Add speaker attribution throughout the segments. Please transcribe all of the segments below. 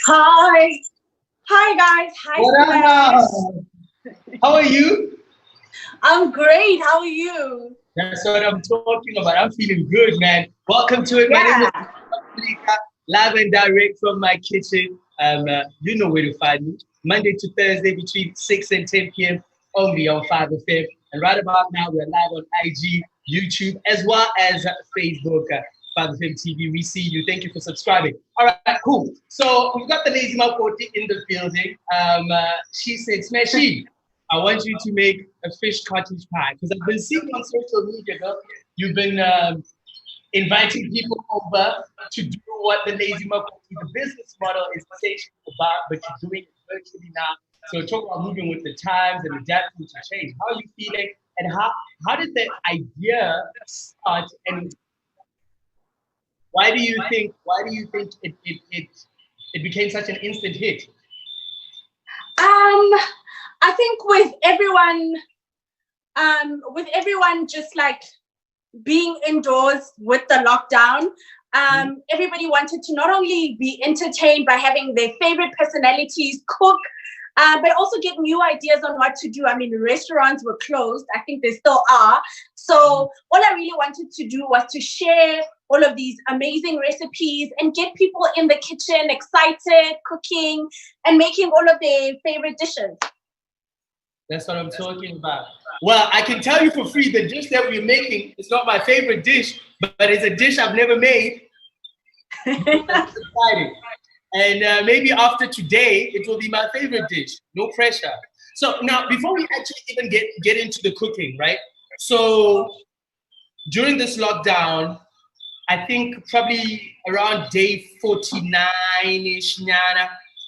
Speaker 1: Hi. Hi, guys. Hi,
Speaker 2: What
Speaker 1: Smash.
Speaker 2: up? How are you?
Speaker 1: I'm great. How are you?
Speaker 2: That's what I'm talking about. I'm feeling good, man. Welcome to it. My name is
Speaker 1: Yeah.
Speaker 2: Afrika, live and direct from my kitchen. You know where to find me. Monday to Thursday between 6 and 10 p.m. only on 5FM. And right about now, we're live on IG, YouTube, as well as Facebook, 5FM TV. We see you. Thank you for subscribing. All right, cool. So we've got the Lazy Makoti in the building. She said, Smashy, I want you to make a fish cottage pie because I've been seeing on social media, girl, you've been inviting people over to do what the Lazy Makoti, the business model is essentially about, but you're doing it virtually now. So talk about moving with the times and adapting to change. How are you feeling, and how did the idea start, and why do you think it became such an instant hit?
Speaker 1: I think with everyone just like being indoors with the lockdown, everybody wanted to not only be entertained by having their favorite personalities cook, but also get new ideas on what to do. I mean, restaurants were closed. I think they still are. So all I really wanted to do was to share all of these amazing recipes and get people in the kitchen excited, cooking and making all of their favorite dishes.
Speaker 2: That's what I'm talking about. Well, I can tell you for free, the dish that we're making is not my favorite dish, but it's a dish I've never made. I'm excited. And maybe after today, it will be my favorite dish. No pressure. So now, before we actually even get into the cooking, right? So during this lockdown, I think probably around day 49-ish,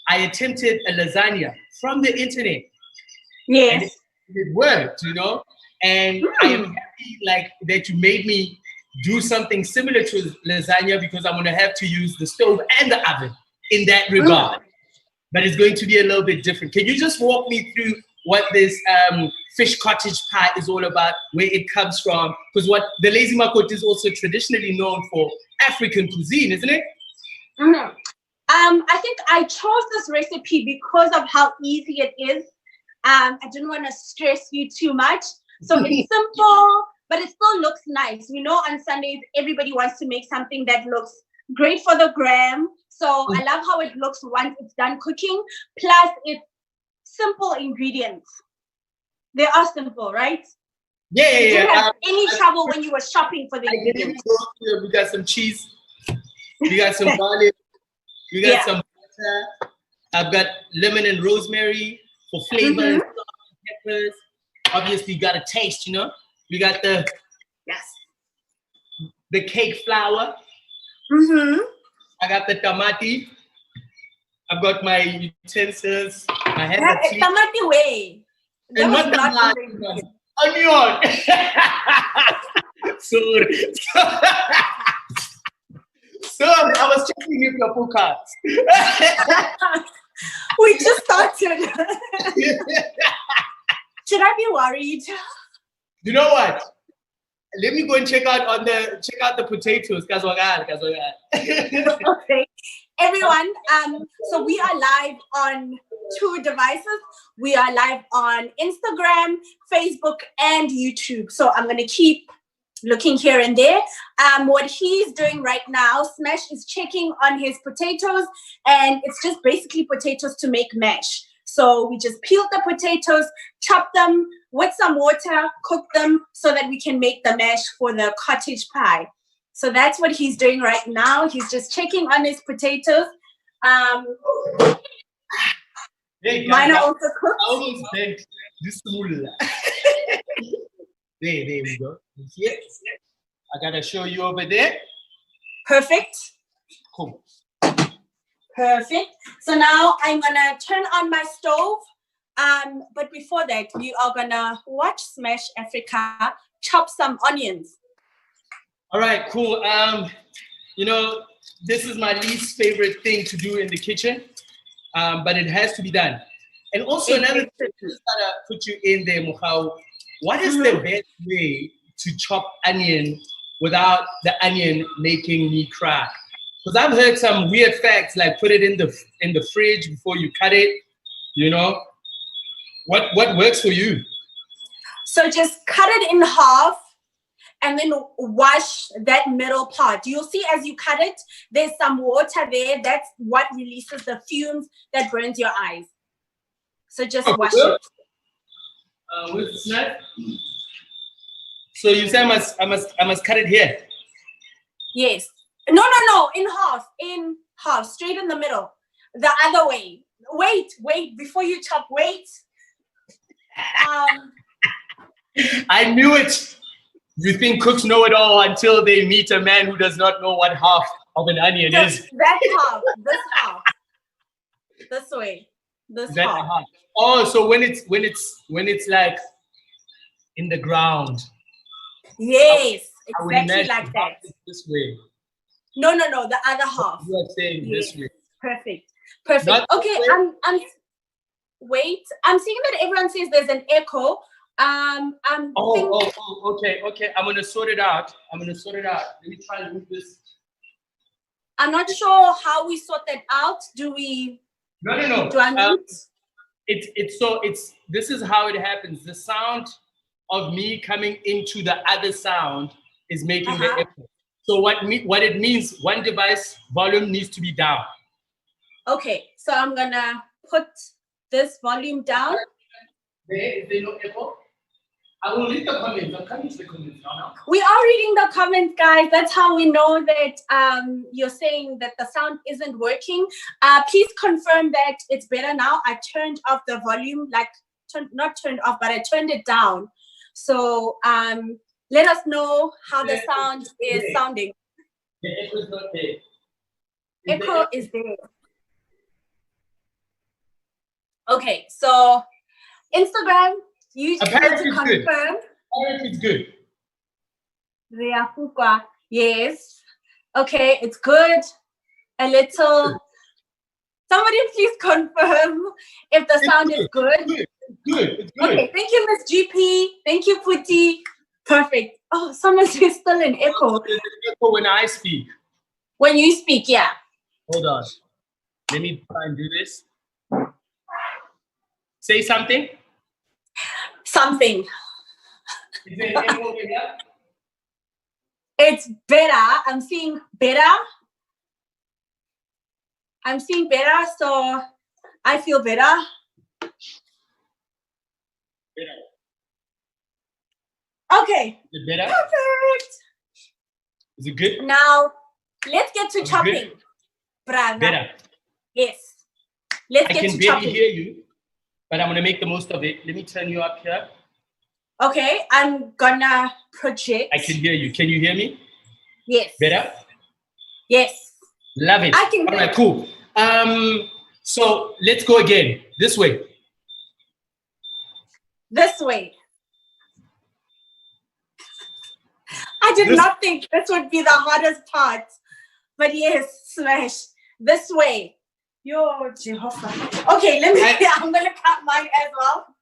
Speaker 2: I attempted a lasagna from the internet. And
Speaker 1: Yes.
Speaker 2: it worked, you know. And I am happy like that you made me do something similar to lasagna because I'm gonna have to use the stove and the oven in that regard. But it's going to be a little bit different. Can you just walk me through what this fish cottage pie is all about, where it comes from? Because what the Lazy Makoti is also traditionally known for African cuisine, isn't it?
Speaker 1: I think I chose this recipe because of how easy it is. I didn't want to stress you too much. So it's simple, but it still looks nice. You know, on Sundays, everybody wants to make something that looks great for the gram. So I love how it looks once it's done cooking. Plus, it's simple ingredients. They are simple, right?
Speaker 2: Yeah.
Speaker 1: You didn't have any trouble when you were shopping for the ingredients.
Speaker 2: We got some cheese. We got some garlic. We got some butter. I've got lemon and rosemary for flavor and peppers. Obviously, you got to taste, you know. We got the cake flour. I got the tamati. I've got my utensils. I have the cheese.
Speaker 1: Tamati way.
Speaker 2: And not tamati. Onion. Sorry. So I was checking if your book cards.
Speaker 1: We just started. Should I be worried?
Speaker 2: You know what? Let me go and check out the potatoes.
Speaker 1: Okay. Everyone, so we are live on 2 devices. We are live on Instagram, Facebook, and YouTube. So I'm gonna keep looking here and there. What he's doing right now, Smash is checking on his potatoes, and it's just basically potatoes to make mash. So we just peeled the potatoes, chop them with some water, cook them so that we can make the mash for the cottage pie. So that's what he's doing right now. He's just checking on his potatoes. Mine are also cooked.
Speaker 2: I almost bent this mullah. There we go. Yes. I gotta show you over there.
Speaker 1: Perfect.
Speaker 2: Cool.
Speaker 1: Perfect. So now I'm gonna turn on my stove. But before that, we are gonna watch Smash Afrika chop some onions.
Speaker 2: All right, cool. You know, this is my least favorite thing to do in the kitchen, but it has to be done. And also another thing, I just gotta put you in there, Mukhao. What is the best way to chop onion without the onion making me cry? Because I've heard some weird facts, like put it in the fridge before you cut it. You know, what works for you?
Speaker 1: So just cut it in half and then wash that middle part. You'll see as you cut it, there's some water there. That's what releases the fumes that burns your eyes. So just wash it.
Speaker 2: Where's the snack? So you say I must cut it here.
Speaker 1: Yes. No, in half, straight in the middle. The other way. Wait, before you chop, wait.
Speaker 2: I knew it. You think cooks know it all until they meet a man who does not know what half of an onion is.
Speaker 1: That half, this half. This way. This half.
Speaker 2: Oh, so when it's like in the ground.
Speaker 1: Yes, exactly like that.
Speaker 2: This way.
Speaker 1: No, the other half.
Speaker 2: You are saying this way.
Speaker 1: Perfect. Okay, I'm wait. I'm seeing that everyone says there's an echo.
Speaker 2: Okay. I'm gonna sort it out. Let me try and move this.
Speaker 1: I'm not sure how we sort that out. Do we?
Speaker 2: No.
Speaker 1: Do I mute?
Speaker 2: This is how it happens. The sound of me coming into the other sound is making the echo. So what it means, one device volume needs to be down.
Speaker 1: Okay, so I'm gonna put this volume down.
Speaker 2: Is there no echo? I will read the comments. I'm coming to the comments now.
Speaker 1: We are reading the comments, guys. That's how we know that you're saying that the sound isn't working. Please confirm that it's better now. I turned off the volume, not turned off, but I turned it down. So let us know how the sound is sounding.
Speaker 2: The echo is not there.
Speaker 1: Echo is there. Okay, so Instagram, you need to confirm.
Speaker 2: Apparently it's good.
Speaker 1: Yes. Okay, it's good. A little. Somebody please confirm if the sound is good.
Speaker 2: It's good.
Speaker 1: Okay, thank you, Miss GP. Thank you, Puti. Perfect. Oh, someone says still an echo.
Speaker 2: There's an echo when I speak.
Speaker 1: When you speak, yeah.
Speaker 2: Hold on. Let me try and do this. Say something.
Speaker 1: Something.
Speaker 2: Is there an echo over here?
Speaker 1: It's better. I'm seeing better. So I feel better. Okay.
Speaker 2: Is it better?
Speaker 1: Perfect.
Speaker 2: Is it good?
Speaker 1: Now, let's get to chopping. Brother.
Speaker 2: Better.
Speaker 1: Yes. Let's get to chopping.
Speaker 2: I can barely hear you, but I'm going to make the most of it. Let me turn you up here.
Speaker 1: Okay, I'm gonna project.
Speaker 2: I can hear you. Can you hear me?
Speaker 1: Yes.
Speaker 2: Better?
Speaker 1: Yes.
Speaker 2: Love it.
Speaker 1: I can hear.
Speaker 2: All right, cool. So let's go again. This way.
Speaker 1: This way. I did not think this would be the hardest part. But yes, Smash. This way. Yo, Jehovah. Okay, I'm gonna cut mine as well.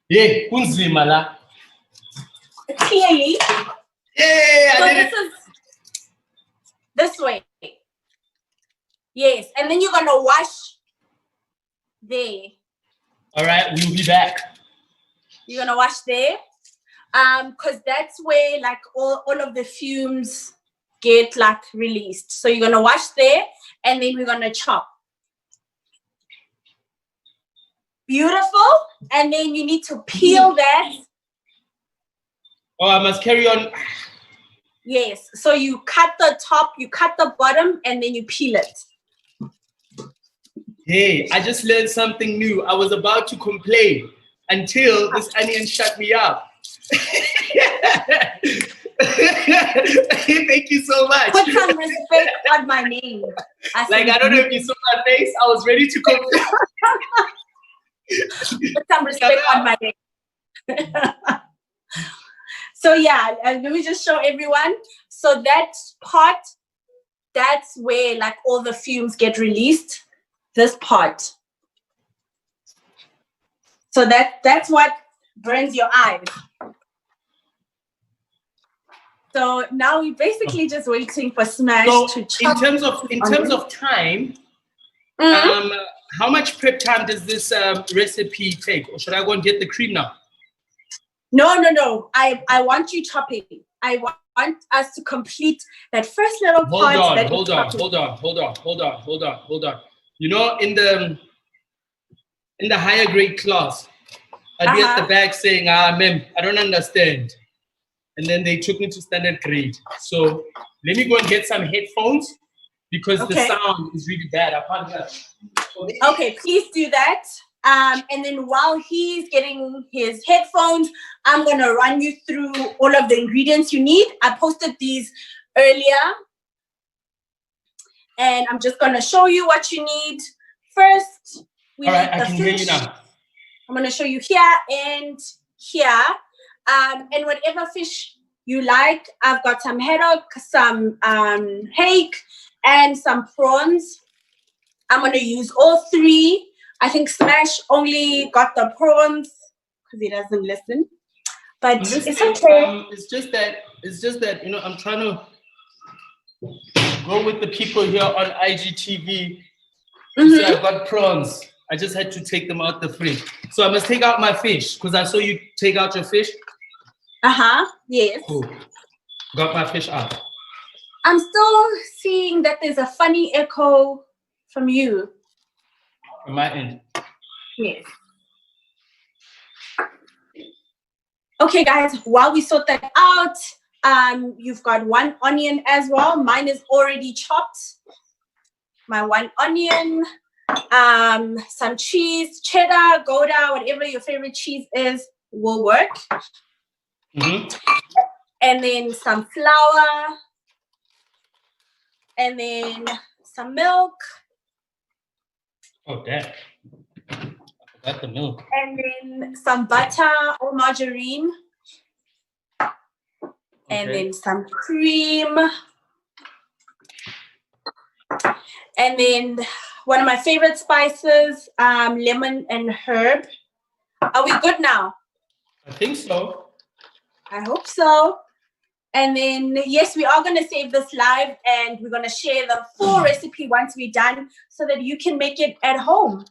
Speaker 2: Yeah, kunzima la.
Speaker 1: Clearly.
Speaker 2: Yeah,
Speaker 1: so this is this way. Yes, and then you're gonna wash there.
Speaker 2: All right, we'll be back.
Speaker 1: You're gonna wash there, because that's where like all of the fumes get like released. So you're gonna wash there, and then we're gonna chop. Beautiful, and then you need to peel that.
Speaker 2: Oh, I must carry on.
Speaker 1: Yes, so you cut the top, you cut the bottom, and then you peel it.
Speaker 2: Hey, I just learned something new. I was about to complain until this onion shut me up. Thank you so much.
Speaker 1: Put some respect on my name.
Speaker 2: I don't know if you saw my face. I was ready to complain.
Speaker 1: Put some respect on my name. So yeah, let me just show everyone. So that part, that's where like all the fumes get released. This part. So that's what burns your eyes. So now we're basically just waiting for Smash to chop.
Speaker 2: In terms of time, how much prep time does this recipe take? Or should I go and get the cream now?
Speaker 1: No. I want you chopping. I want us to complete that first little part.
Speaker 2: Hold on. You know, in the higher grade class, I'd be at the back saying, ma'am, I don't understand. And then they took me to standard grade. So let me go and get some headphones because the sound is really bad. I can't hear.
Speaker 1: Okay, please do that. And then while he's getting his headphones, I'm going to run you through all of the ingredients you need. I posted these earlier. And I'm just going to show you what you need. First, we need the fish. I can hear you now. I'm going to show you here and here. And whatever fish you like, I've got some haddock, some hake, and some prawns. I'm going to use all three. I think Smash only got the prawns because he doesn't listen. But it's okay.
Speaker 2: It's just that, you know, I'm trying to go with the people here on IGTV. So I've got prawns. I just had to take them out the fridge. So I must take out my fish because I saw you take out your fish.
Speaker 1: Yes.
Speaker 2: Cool. Got my fish out.
Speaker 1: I'm still seeing that there's a funny echo from you.
Speaker 2: On my end.
Speaker 1: Yes. Okay, guys, while we sort that out, you've got one onion as well. Mine is already chopped. My one onion, some cheese, cheddar, Gouda, whatever your favorite cheese is will work. And then some flour. And then some milk.
Speaker 2: Oh, damn. I forgot the milk.
Speaker 1: And then some butter or margarine. And then some cream. And then one of my favorite spices, lemon and herb. Are we good now?
Speaker 2: I think so.
Speaker 1: I hope so. And then, yes, we are going to save this live and we're going to share the full recipe once we're done so that you can make it at home.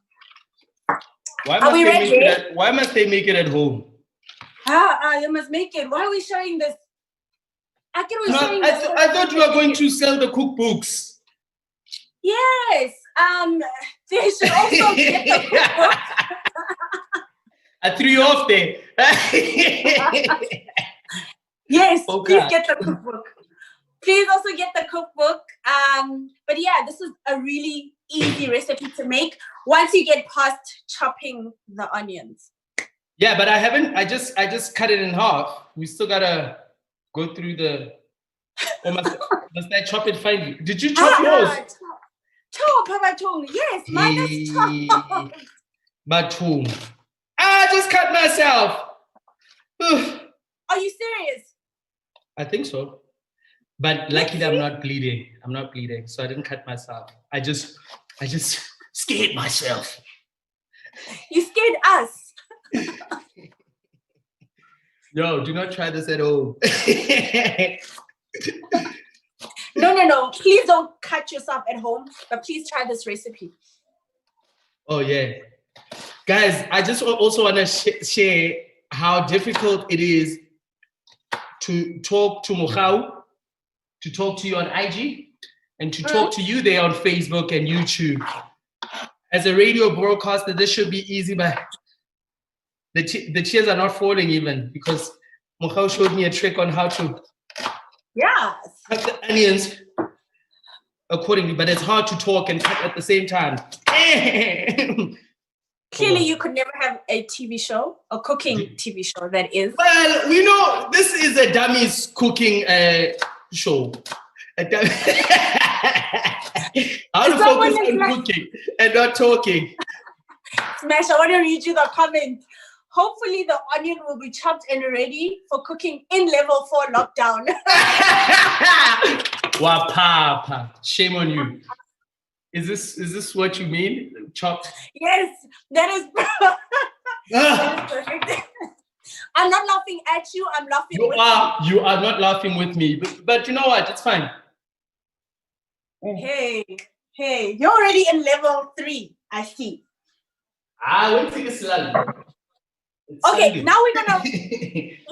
Speaker 2: Why must they make it at home?
Speaker 1: You must make it. Why are we showing this? I
Speaker 2: thought you were going to sell the cookbooks.
Speaker 1: Yes. They should also get the cookbook.
Speaker 2: I threw you off there.
Speaker 1: Yes, please get the cookbook. Please also get the cookbook. But yeah, this is a really easy recipe to make once you get past chopping the onions.
Speaker 2: Yeah, but I just cut it in half. We still gotta go through the. Or must I chop it finally? Did you chop yours?
Speaker 1: Yes, mine is chopped.
Speaker 2: Batum. I just cut myself.
Speaker 1: Are you serious?
Speaker 2: I think so. But luckily I'm not bleeding. So I didn't cut myself. I just scared myself.
Speaker 1: You scared us.
Speaker 2: No, do not try this at home.
Speaker 1: No. Please don't cut yourself at home, but please try this recipe.
Speaker 2: Oh, yeah. Guys, I just also want to share how difficult it is to talk to Mohau, to talk to you on IG, and to talk to you there on Facebook and YouTube. As a radio broadcaster, this should be easy, but the chairs are not falling even because Mohau showed me a trick on how to cut the onions accordingly, but it's hard to talk and cut at the same time.
Speaker 1: Clearly, you could never have a TV show, a cooking TV show, that is.
Speaker 2: Well, we know this is a dummy's cooking show. How to focus on cooking and not talking.
Speaker 1: Smash, I want to read you the comment. Hopefully, the onion will be chopped and ready for cooking in level 4 lockdown.
Speaker 2: Wapapa. Shame on you. Is this what you mean? Chopped?
Speaker 1: Yes, that is perfect. I'm not laughing at you. I'm laughing with
Speaker 2: You are not laughing with me. But you know what? It's fine.
Speaker 1: Hey, you're already in level 3. I see.
Speaker 2: We'll take it slowly.
Speaker 1: Okay, now we're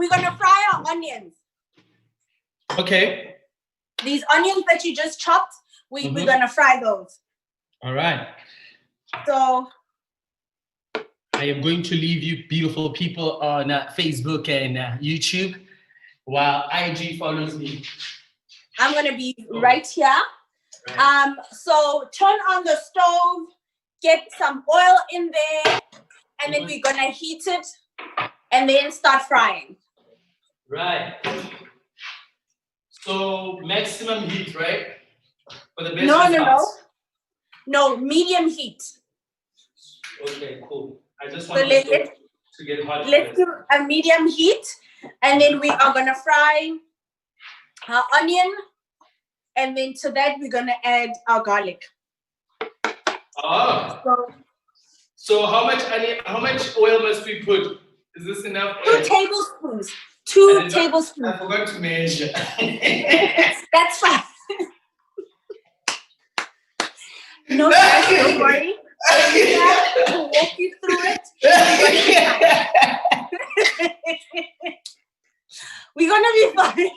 Speaker 1: gonna fry our onions.
Speaker 2: Okay.
Speaker 1: These onions that you just chopped, we're gonna fry those.
Speaker 2: All right.
Speaker 1: So
Speaker 2: I am going to leave you beautiful people on Facebook and YouTube while IG follows me.
Speaker 1: I'm gonna be right here. Right. So turn on the stove, get some oil in there, and then we're gonna heat it and then start frying.
Speaker 2: Right. So maximum heat, right? For the best
Speaker 1: No, medium heat.
Speaker 2: Okay, cool. I just want to get hot.
Speaker 1: Let's do a medium heat, and then we are gonna fry our onion, and then to that we're gonna add our garlic.
Speaker 2: So how much oil must we put? Is this enough?
Speaker 1: 2 tablespoons. 2 tablespoons.
Speaker 2: I forgot to measure.
Speaker 1: That's fine. No stress, don't worry. We'll walk you through it. We're gonna be fine.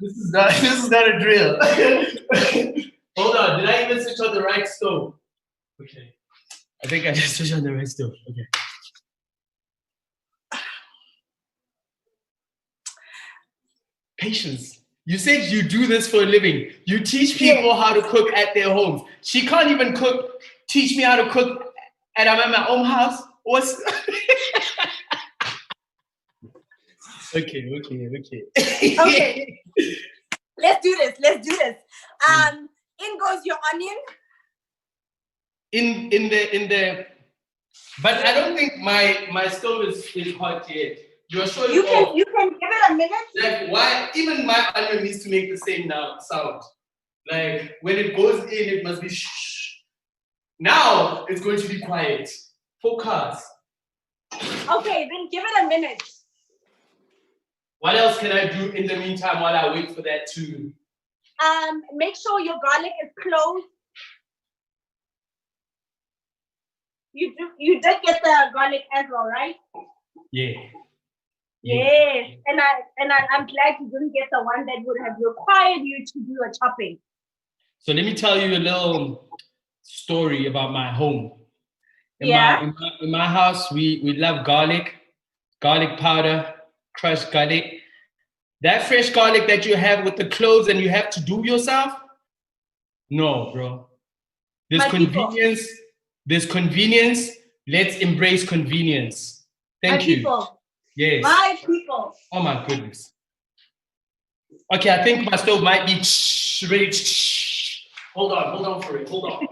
Speaker 2: This is not a drill. Hold on, did I even switch on the right stove? Okay. I think I just switched on the right stove. Okay. Patience. You said you do this for a living. You teach people how to cook at their homes. She can't even teach me how to cook and I'm at my own house. What's Okay.
Speaker 1: Okay. Let's do this. In goes your onion.
Speaker 2: In the but I don't think my stove is hot yet. You're sure
Speaker 1: you can give it a minute?
Speaker 2: Like why even my onion needs to make the same sound. Like when it goes in, it must be shh. Now it's going to be quiet. Focus.
Speaker 1: Okay, then give it a minute.
Speaker 2: What else can I do in the meantime while I wait for that to?
Speaker 1: Make sure your garlic is closed. You did get the garlic as well, right?
Speaker 2: Yeah.
Speaker 1: Yes, and I'm glad you didn't get the one that would have required you to do a chopping.
Speaker 2: So let me tell you a little story about my home. In my house, we love garlic powder, crushed garlic. That fresh garlic that you have with the cloves and you have to do yourself? No, bro. There's convenience. Let's embrace convenience. Thank you.
Speaker 1: People.
Speaker 2: Yes.
Speaker 1: My people.
Speaker 2: Oh my goodness. Okay, I think my stove might be ready. Hold on for it. Hold on for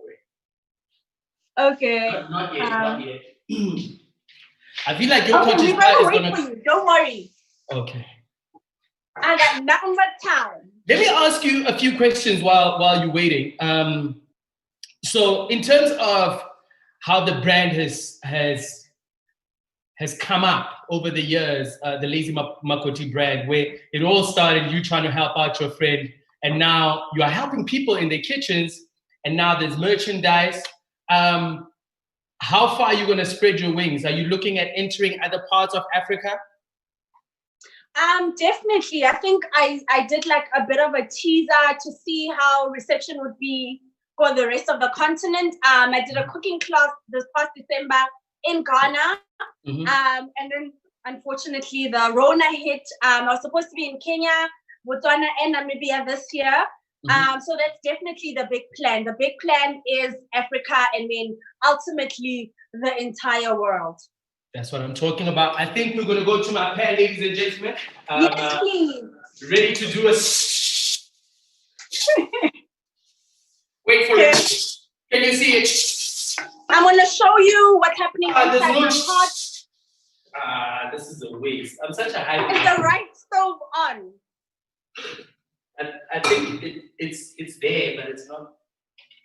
Speaker 2: it.
Speaker 1: Okay.
Speaker 2: Not yet. I feel like your coach's
Speaker 1: is gonna. For you. Don't worry.
Speaker 2: Okay.
Speaker 1: I got nothing but time.
Speaker 2: Let me ask you a few questions while you're waiting. So in terms of how the brand has come up over the years, the Lazy Makoti brand, where it all started you trying to help out your friend, and now you are helping people in their kitchens, and now there's merchandise. How far are you going to spread your wings? Are you looking at entering other parts of Africa?
Speaker 1: Definitely. I think I did like a bit of a teaser to see how reception would be for the rest of the continent. I did a cooking class this past December in Ghana. And then unfortunately the Rona hit. I was supposed to be in Kenya, Botswana, and Namibia this year. So that's definitely the big plan. The big plan is Africa and then ultimately the entire world.
Speaker 2: That's what I'm talking about. I think we're going to go to my pan, ladies and gentlemen.
Speaker 1: Yes, please.
Speaker 2: Ready to do a... Wait for it. Can you see it?
Speaker 1: I'm going to show you what's happening inside my pot.
Speaker 2: This is a waste. I'm such a high.
Speaker 1: Is the right stove on?
Speaker 2: I think it's there, but it's not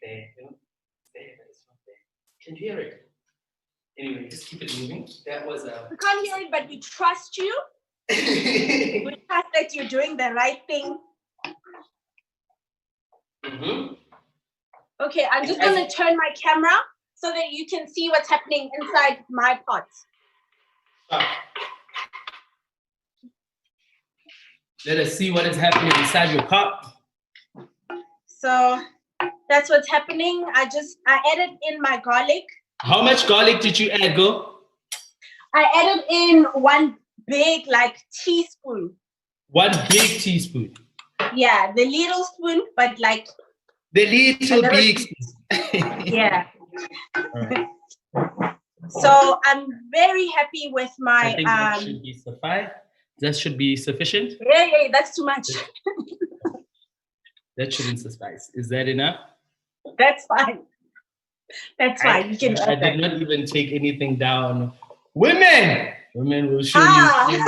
Speaker 2: there. It's there, but it's not there. Can you hear it? Anyway, just keep it moving. That was
Speaker 1: We can't hear it, but we trust you. We trust that you're doing the right thing. Okay, I'm just going to turn my camera so that you can see what's happening inside my pot.
Speaker 2: Let us see what is happening inside your pot.
Speaker 1: So that's what's happening. I added in my garlic.
Speaker 2: How much garlic did you add, girl?
Speaker 1: I added in one big, like, teaspoon.
Speaker 2: One big teaspoon.
Speaker 1: Yeah, the little spoon, but like
Speaker 2: the little big spoon.
Speaker 1: Yeah.
Speaker 2: Right.
Speaker 1: So I'm very happy with my.
Speaker 2: I think that should be suffice. That should be sufficient.
Speaker 1: Yeah, that's too much.
Speaker 2: That shouldn't suffice. Is that enough?
Speaker 1: That's fine. That's fine. You can.
Speaker 2: I did not even take anything down. Women will show you.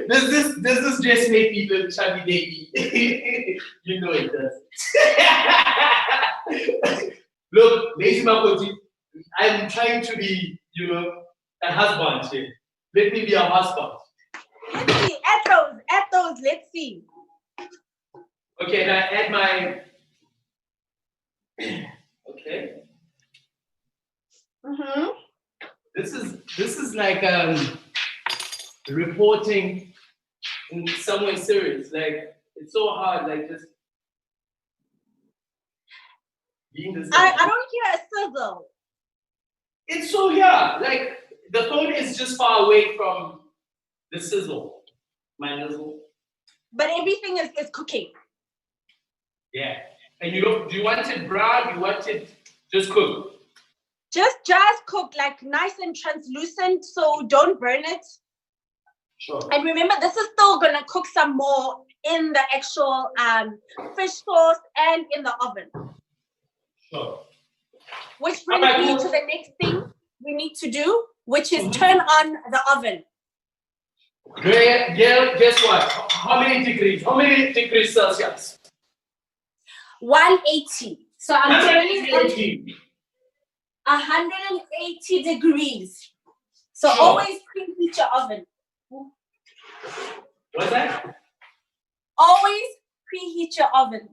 Speaker 2: Does this just make me look chubby baby? You know it does. Look, Lazy Makoti, I'm trying to be, a husband here. Let me be a husband.
Speaker 1: Let's see. Add those. Let's see.
Speaker 2: Okay, now add my. Okay. This is like reporting in somewhere serious. Like it's so hard. Like just being this.
Speaker 1: I don't hear a sizzle.
Speaker 2: It's so here. Like the phone is just far away from the sizzle. My nizzle.
Speaker 1: But everything is cooking.
Speaker 2: Yeah. And do you want it brown? You want it just cooked?
Speaker 1: Just cook, like nice and translucent, so don't burn it.
Speaker 2: Sure.
Speaker 1: And remember, this is still gonna cook some more in the actual fish sauce and in the oven.
Speaker 2: Sure.
Speaker 1: Which brings me to the next thing we need to do, which is turn on the oven.
Speaker 2: Great. Yeah, guess what? How many degrees? How many degrees Celsius?
Speaker 1: 180. So I'm turning
Speaker 2: 180.
Speaker 1: 180 degrees. So
Speaker 2: sure.
Speaker 1: Always preheat your oven.
Speaker 2: What's that?
Speaker 1: Always preheat your oven.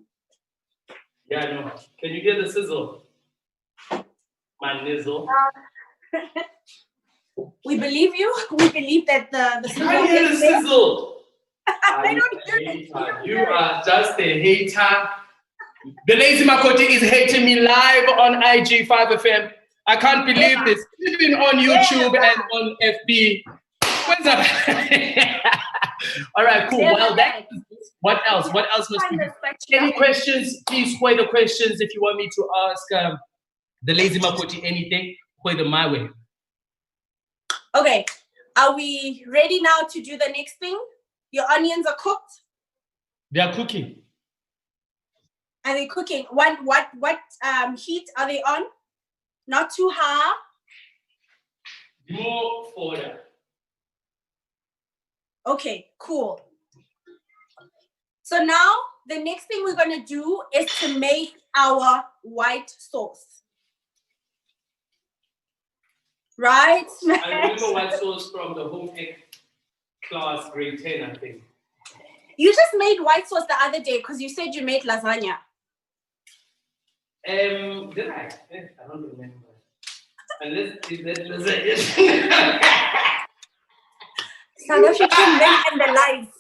Speaker 2: Yeah, I know. Can you hear the sizzle? My nizzle.
Speaker 1: We believe you. We believe that the sizzle.
Speaker 2: I hear the sizzle.
Speaker 1: I don't hear it.
Speaker 2: You are just a hater. The Lazy Makoti is hating me live on IG 5FM. I can't believe this. Even on YouTube and on FB. What's up? All right, cool. Well, what else? What else must we do? Any questions? Please play the questions if you want me to ask the Lazy Makoti anything. Play them my way.
Speaker 1: Okay. Are we ready now to do the next thing? Your onions are cooked?
Speaker 2: They are cooking.
Speaker 1: Are they cooking? What heat are they on? Not too high.
Speaker 2: More further.
Speaker 1: Okay, cool. So now the next thing we're gonna do is to make our white sauce. Right?
Speaker 2: I remember white sauce from the home ec class, grade 10, I think.
Speaker 1: You just made white sauce the other day because you said you made lasagna.
Speaker 2: Did I? I don't remember. Unless is that lasagna?
Speaker 1: South African men and the life.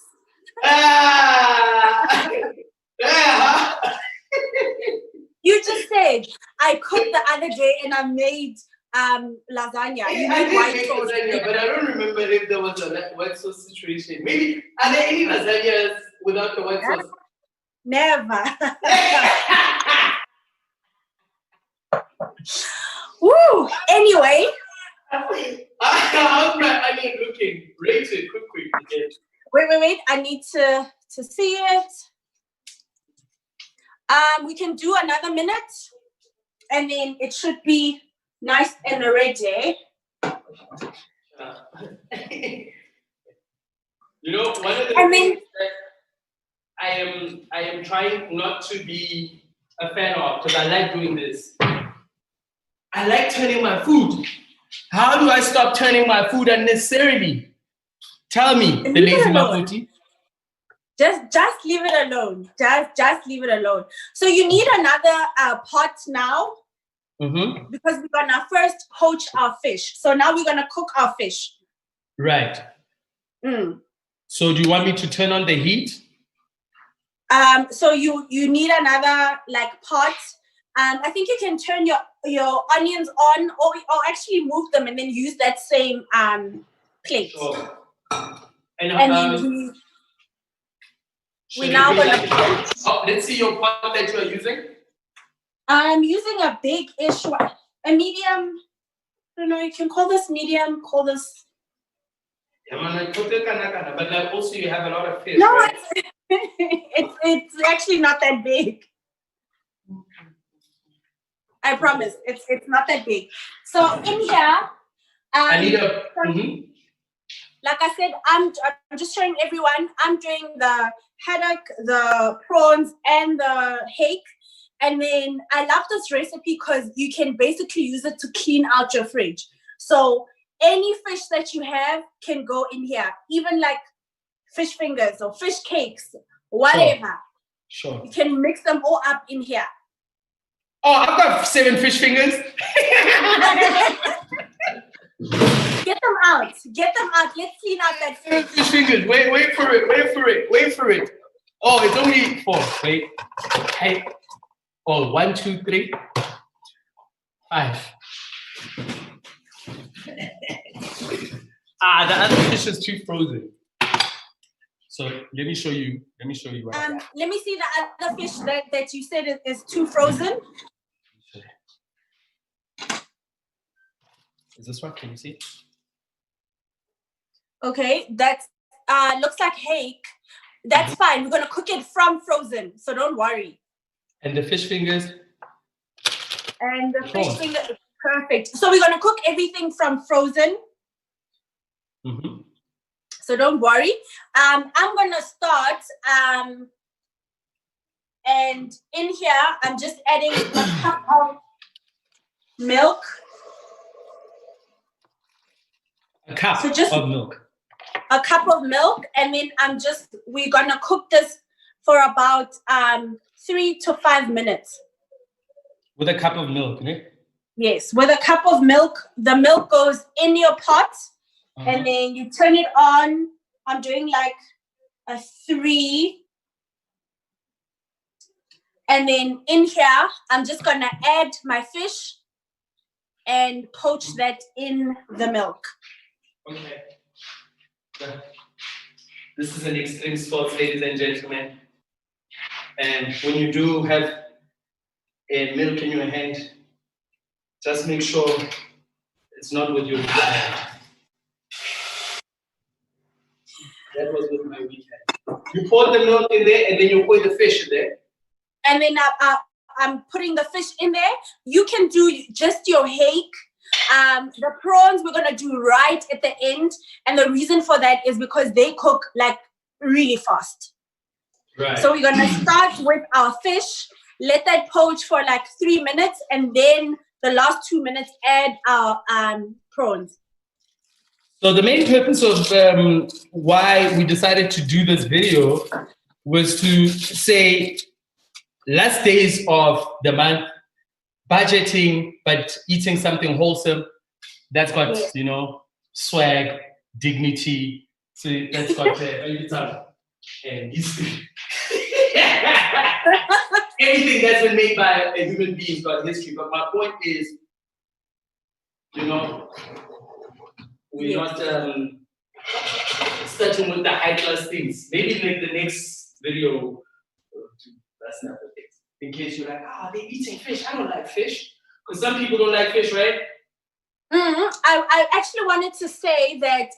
Speaker 1: You just said I cooked the other day and I made lasagna. You made white sauce.
Speaker 2: Lasagna, but I don't remember if there was a white sauce situation. Maybe are there any lasagnas without the white sauce?
Speaker 1: Never. Woo! Anyway.
Speaker 2: How's my onion looking? Rate it quick.
Speaker 1: Wait. I need to see it. We can do another minute and then it should be nice and ready.
Speaker 2: One of the things that I am trying not to be a fan of, because I like doing this. I like turning my food. How do I stop turning my food unnecessarily? Tell me, the Lazy Makoti.
Speaker 1: Just leave it alone. Just leave it alone. So you need another pot now, because we're gonna first poach our fish. So now we're gonna cook our fish.
Speaker 2: Right. So do you want me to turn on the heat?
Speaker 1: So you need another like pot. I think you can turn your onions on, or actually move them and then use that same plate.
Speaker 2: Sure.
Speaker 1: And then we now gonna.
Speaker 2: Let's see your pot that you are using.
Speaker 1: I'm using a big-ish one, a medium. I don't know. You can call this medium. Call this.
Speaker 2: But like also you have a lot of fish.
Speaker 1: No,
Speaker 2: right?
Speaker 1: it's actually not that big. I promise, it's not that big. So in here,
Speaker 2: I need a.
Speaker 1: Like I said, I'm just showing everyone. I'm doing the haddock, the prawns, and the hake. And then I love this recipe because you can basically use it to clean out your fridge. So any fish that you have can go in here, even like fish fingers or fish cakes, whatever.
Speaker 2: Sure.
Speaker 1: You can mix them all up in here.
Speaker 2: Oh, I've got 7 fish fingers.
Speaker 1: Get them out. Get them out. Let's clean out that fish.
Speaker 2: 7 fish fingers. Wait for it. Oh, it's only 4. Wait. Hey. Oh, 1, 2, 3, 5. The other fish is too frozen. So let me show you. Let me
Speaker 1: see the other fish that you said is too frozen.
Speaker 2: Is this one? Can you see?
Speaker 1: Okay, that looks like hake. That's fine. We're gonna cook it from frozen, so don't worry.
Speaker 2: And the fish fingers.
Speaker 1: And the fish fingers, perfect. So we're gonna cook everything from frozen. So don't worry. I'm gonna start. And in here, I'm just adding a cup of milk.
Speaker 2: A cup of milk.
Speaker 1: A cup of milk, and then we're gonna cook this for about 3 to 5 minutes.
Speaker 2: With a cup of milk, right?
Speaker 1: Yes, with a cup of milk. The milk goes in your pot, and then you turn it on. I'm doing like a 3. And then in here, I'm just gonna add my fish and poach that in the milk.
Speaker 2: Okay. This is an extreme sport, ladies and gentlemen. And when you do have a milk in your hand, just make sure it's not with your hand. That was with my weak hand. You pour the milk in there, and then you pour the fish in there.
Speaker 1: And then I'm putting the fish in there. You can do just your hake. The prawns we're gonna do right at the end, and the reason for that is because they cook like really fast.
Speaker 2: Right.
Speaker 1: So we're gonna start with our fish, let that poach for like 3 minutes, and then the last 2 minutes add our prawns.
Speaker 2: So the main purpose of why we decided to do this video was to say last days of the month, budgeting, but eating something wholesome that's got, swag, dignity. So that's got and history. Anything that's been made by a human being's got history. But my point is, we're not starting with the high class things. Maybe like the next video, that's not the thing. In case you're like, they're eating fish. I don't like fish. Because some people don't like fish, right?
Speaker 1: I actually wanted to say that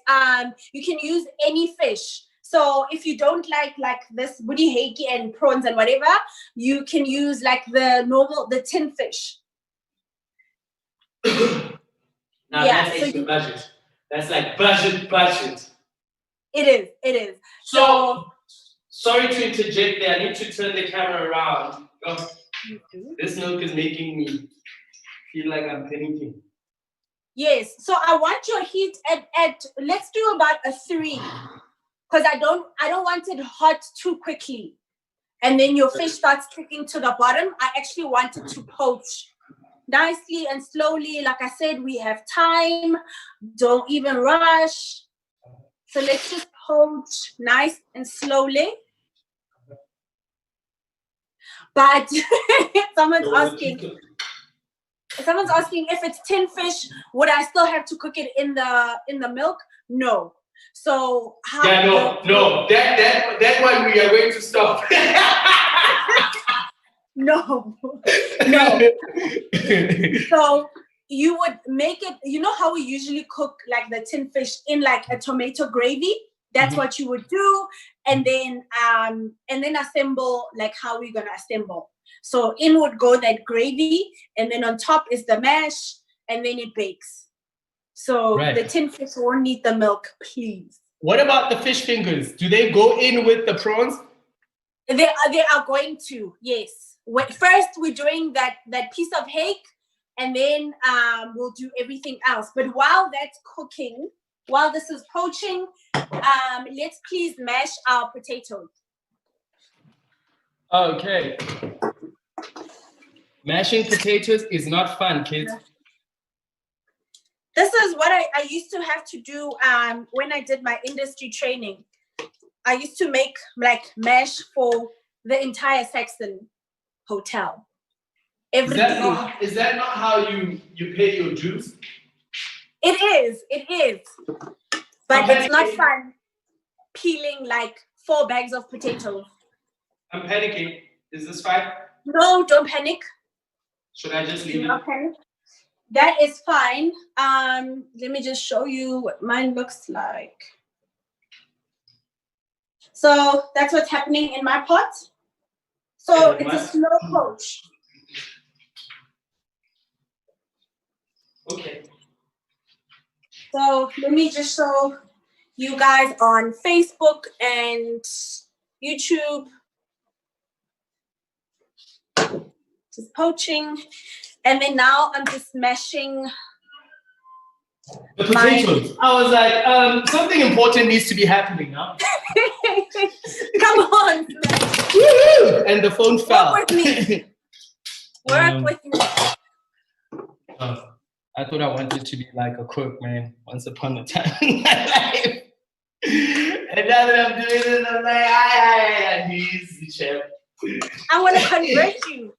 Speaker 1: you can use any fish. So if you don't like this woody hake and prawns and whatever, you can use like the tin fish.
Speaker 2: Now that's extra budget. That's like budget.
Speaker 1: It is.
Speaker 2: So sorry to interject there. I need to turn the camera around. This milk is making me feel like I'm panicking.
Speaker 1: Yes. So I want your heat at let's do about a 3. Because I don't want it hot too quickly. And then your fish starts sticking to the bottom. I actually want it to poach nicely and slowly. Like I said, we have time. Don't even rush. So let's just poach nice and slowly. But someone's asking if it's tin fish, would I still have to cook it in the milk? No. So
Speaker 2: no. That one we are going to stop.
Speaker 1: No. So you would make it. You know how we usually cook like the tin fish in like a tomato gravy. That's what you would do, and then assemble like how we're gonna assemble. So in would go that gravy, and then on top is the mash, and then it bakes. So the tin fish won't need the milk, please.
Speaker 2: What about the fish fingers? Do they go in with the prawns?
Speaker 1: They are going to, yes. First, we're doing that piece of hake, and then we'll do everything else. But while that's cooking, while this is poaching, let's please mash our potatoes.
Speaker 2: Okay. Mashing potatoes is not fun, kids.
Speaker 1: This is what I used to have to do when I did my industry training. I used to make like mash for the entire Saxon hotel.
Speaker 2: Is that not how you pay your dues?
Speaker 1: It is. But it's not fun peeling like 4 bags of potatoes.
Speaker 2: I'm panicking. Is this fine?
Speaker 1: No, don't panic.
Speaker 2: Should I just leave it?
Speaker 1: Not panic. That is fine. Let me just show you what mine looks like. So that's what's happening in my pot. So it's a slow poach.
Speaker 2: Okay.
Speaker 1: So let me just show you guys on Facebook and YouTube. Just poaching. And then now I'm just mashing
Speaker 2: the potatoes. I was like, something important needs to be happening now.
Speaker 1: Come on.
Speaker 2: Woo-hoo! And the phone fell.
Speaker 1: Work with me. Work with me.
Speaker 2: I thought I wanted to be like a cook, man, once upon a time in my life. And now that I'm doing this, I'm like, he's the chef.
Speaker 1: I want to convert you.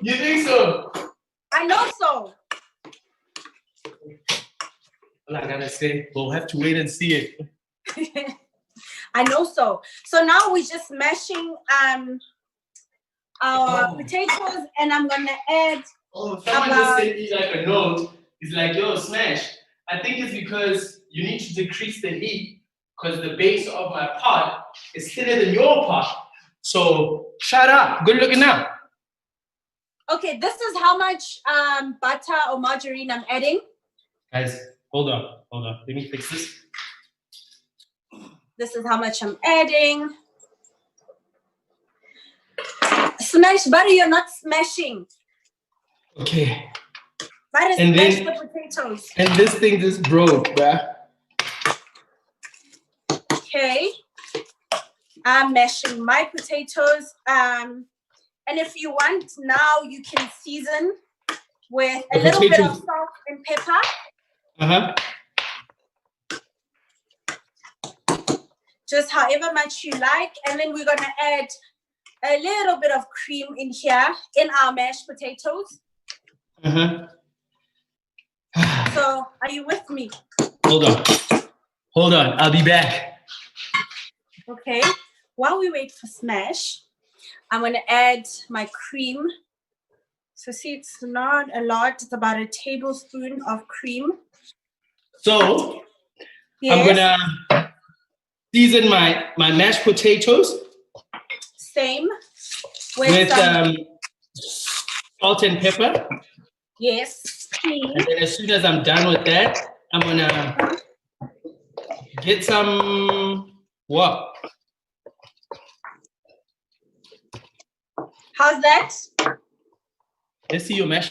Speaker 2: You think so?
Speaker 1: I know so.
Speaker 2: All I gotta say, we'll have to wait and see it.
Speaker 1: I know so. So now we're just mashing our potatoes, and I'm gonna add.
Speaker 2: Oh, someone just sent me like a note. It's like, yo, Smash. I think it's because you need to decrease the heat because the base of my pot is thinner than your pot. So shut up. Good looking now.
Speaker 1: Okay, this is how much butter or margarine I'm adding.
Speaker 2: Guys, hold on. Let me fix this.
Speaker 1: This is how much I'm adding. Smash butter, you're not smashing.
Speaker 2: Okay.
Speaker 1: Butter smash the potatoes.
Speaker 2: And this thing just broke, bruh.
Speaker 1: Okay. I'm mashing my potatoes. And if you want now, you can season with a little bit of salt and pepper. Just however much you like. And then we're gonna add a little bit of cream in here in our mashed potatoes. So are you with me?
Speaker 2: Hold on, I'll be back.
Speaker 1: Okay, while we wait for Smash, I'm gonna add my cream. So see, it's not a lot, it's about a tablespoon of cream.
Speaker 2: So
Speaker 1: yes.
Speaker 2: I'm gonna season my mashed potatoes.
Speaker 1: Same.
Speaker 2: With salt and pepper.
Speaker 1: Yes, please.
Speaker 2: And then as soon as I'm done with that, I'm gonna get some what?
Speaker 1: How's that?
Speaker 2: Let's see your mash.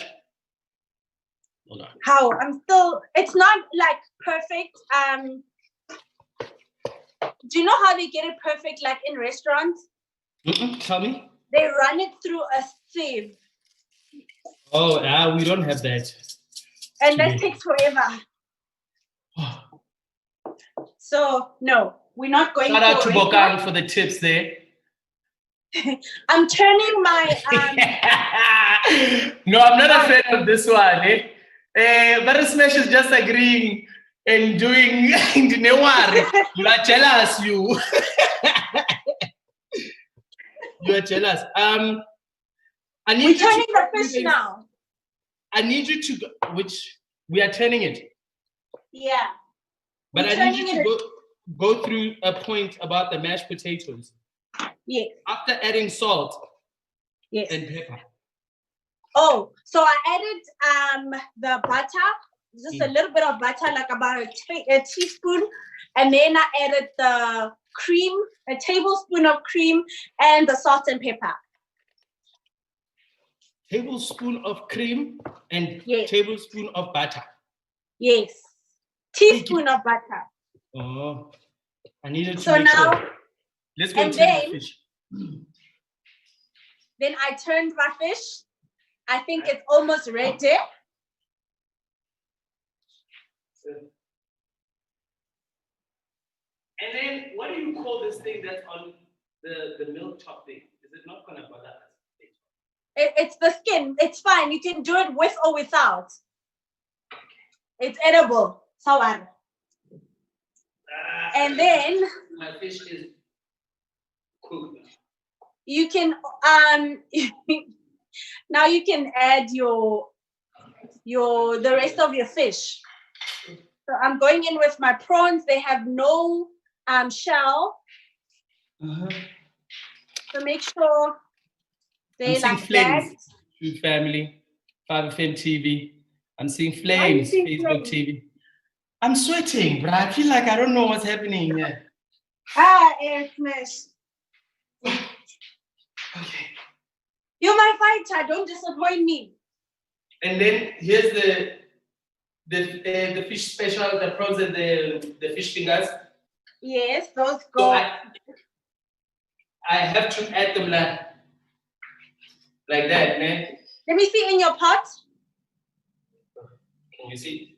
Speaker 2: Hold on.
Speaker 1: How? It's not like perfect. Do you know how they get it perfect like in restaurants?
Speaker 2: Tell me.
Speaker 1: They run it through a sieve.
Speaker 2: Oh, we don't have that.
Speaker 1: And that takes forever. So, no, we're not going
Speaker 2: Shout out to Bokang for the tips there.
Speaker 1: I'm turning my...
Speaker 2: No, I'm not a fan of this one. But Smash is just agreeing and doing the Newar. You are jealous, you. You are jealous.
Speaker 1: We're turning the fish now.
Speaker 2: I need you to we are turning it.
Speaker 1: Yeah.
Speaker 2: But I need you to go through a point about the mashed potatoes.
Speaker 1: Yes.
Speaker 2: After adding salt.
Speaker 1: Yes.
Speaker 2: And pepper.
Speaker 1: Oh, so I added the butter, just a little bit of butter, like about a teaspoon, and then I added the cream, a tablespoon of cream, and the salt and pepper.
Speaker 2: Tablespoon of cream and tablespoon of butter.
Speaker 1: Yes. Teaspoon of butter.
Speaker 2: Oh, I needed to
Speaker 1: so
Speaker 2: make
Speaker 1: now,
Speaker 2: sure. Let's go and turn the fish.
Speaker 1: Then I turned my fish. I think it's almost ready.
Speaker 2: And then, what do you call this thing that's on the milk chop thing? Is it not gonna bother us?
Speaker 1: It's the skin. It's fine. You can do it with or without. It's edible. Sawan. And then
Speaker 2: my fish is cooked.
Speaker 1: You can now you can add the rest of your fish. So I'm going in with my prawns. They have no shell. So make sure they like
Speaker 2: flames. That. Family, 5FM TV. I'm seeing flames. Facebook TV. I'm sweating, bro. I feel like I don't know what's happening here.
Speaker 1: Air Smash.
Speaker 2: Okay.
Speaker 1: You're my fighter. Don't disappoint me.
Speaker 2: And then here's the fish special, the prawns and the fish fingers.
Speaker 1: Yes, those go.
Speaker 2: So I have to add them like that, man.
Speaker 1: Let me see in your pot.
Speaker 2: Can you see?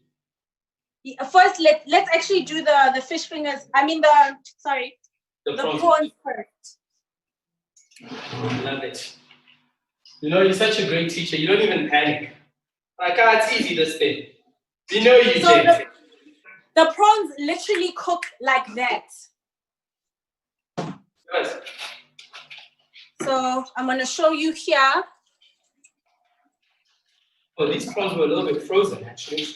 Speaker 1: First, let's actually do the fish fingers. I mean the prawns first.
Speaker 2: Love it. You know, you're such a great teacher. You don't even panic. Like, it's easy this thing. You know you,
Speaker 1: so
Speaker 2: James.
Speaker 1: The prawns literally cook like that.
Speaker 2: Yes.
Speaker 1: So I'm gonna show you here.
Speaker 2: Oh, these prawns were a little bit frozen, actually.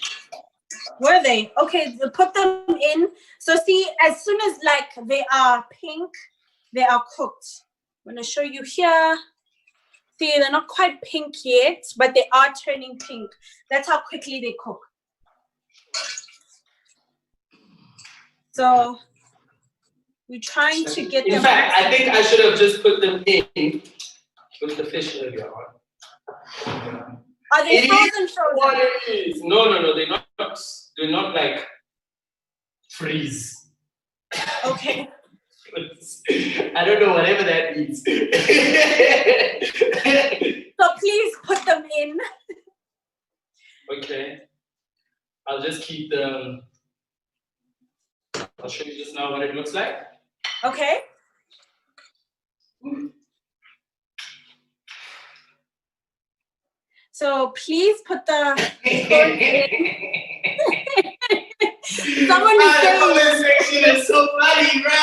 Speaker 1: Were they? Okay, put them in. So see, as soon as like they are pink, they are cooked. I'm gonna show you here. See, they're not quite pink yet, but they are turning pink. That's how quickly they cook. So we're trying to get them.
Speaker 2: In fact, I think I should have just put them in with the fish earlier on.
Speaker 1: Are they frozen?
Speaker 2: What it is? No. They're not like freeze.
Speaker 1: Okay.
Speaker 2: I don't know whatever that means.
Speaker 1: So please put them in.
Speaker 2: Okay. I'll just keep them. I'll show you just now what it looks like.
Speaker 1: Okay. So please put the prawns in. Someone is saying
Speaker 2: this section is so funny, right?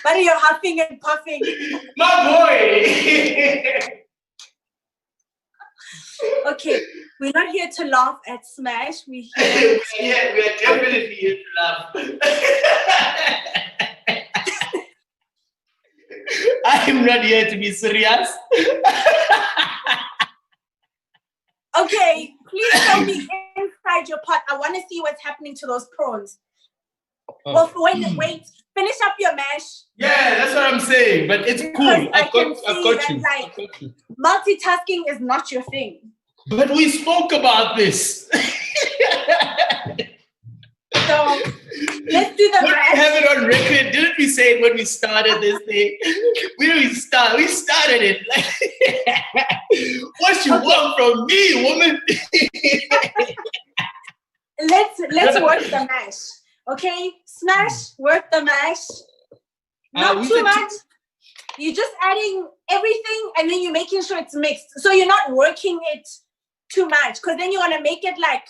Speaker 1: But you're huffing and puffing.
Speaker 2: My boy.
Speaker 1: Okay, we're not here to laugh at Smash.
Speaker 2: We are definitely here to laugh. I am not here to be serious.
Speaker 1: Okay, please show me inside your pot. I want to see what's happening to those prawns. Oh. Well, wait. Finish up your mash.
Speaker 2: Yeah, that's what I'm saying. But it's cool. I've got you.
Speaker 1: Like, multitasking is not your thing.
Speaker 2: But we spoke about this.
Speaker 1: So let's do the mash.
Speaker 2: Have it on record. Didn't we say it when we started this thing? We started it. What you want from me, woman?
Speaker 1: Let's work the mash. Okay? Smash, work the mash. Not too much. You're just adding everything and then you're making sure it's mixed. So you're not working it too much because then you want to make it like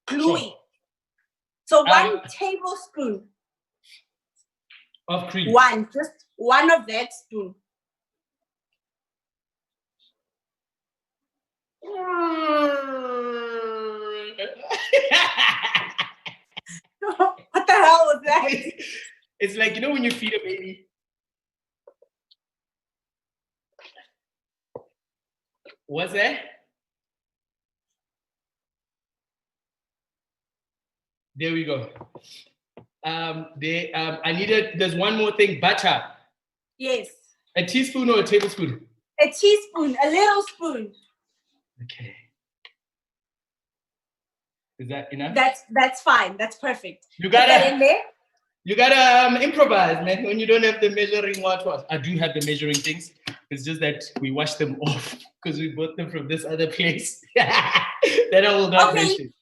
Speaker 1: gluey. Sure. So 1 tablespoon
Speaker 2: of cream.
Speaker 1: Just one of that spoon. What the hell was that?
Speaker 2: It's like, you know when you feed a baby? What's that? There we go. There's one more thing, butter.
Speaker 1: Yes.
Speaker 2: A teaspoon or a tablespoon?
Speaker 1: A teaspoon, a little spoon.
Speaker 2: Okay. Is that enough?
Speaker 1: That's fine. That's perfect.
Speaker 2: You gotta
Speaker 1: put that in there.
Speaker 2: You gotta improvise, man. When you don't have the measuring what. I do have the measuring things. It's just that we wash them off because we bought them from this other place. That I will not mention.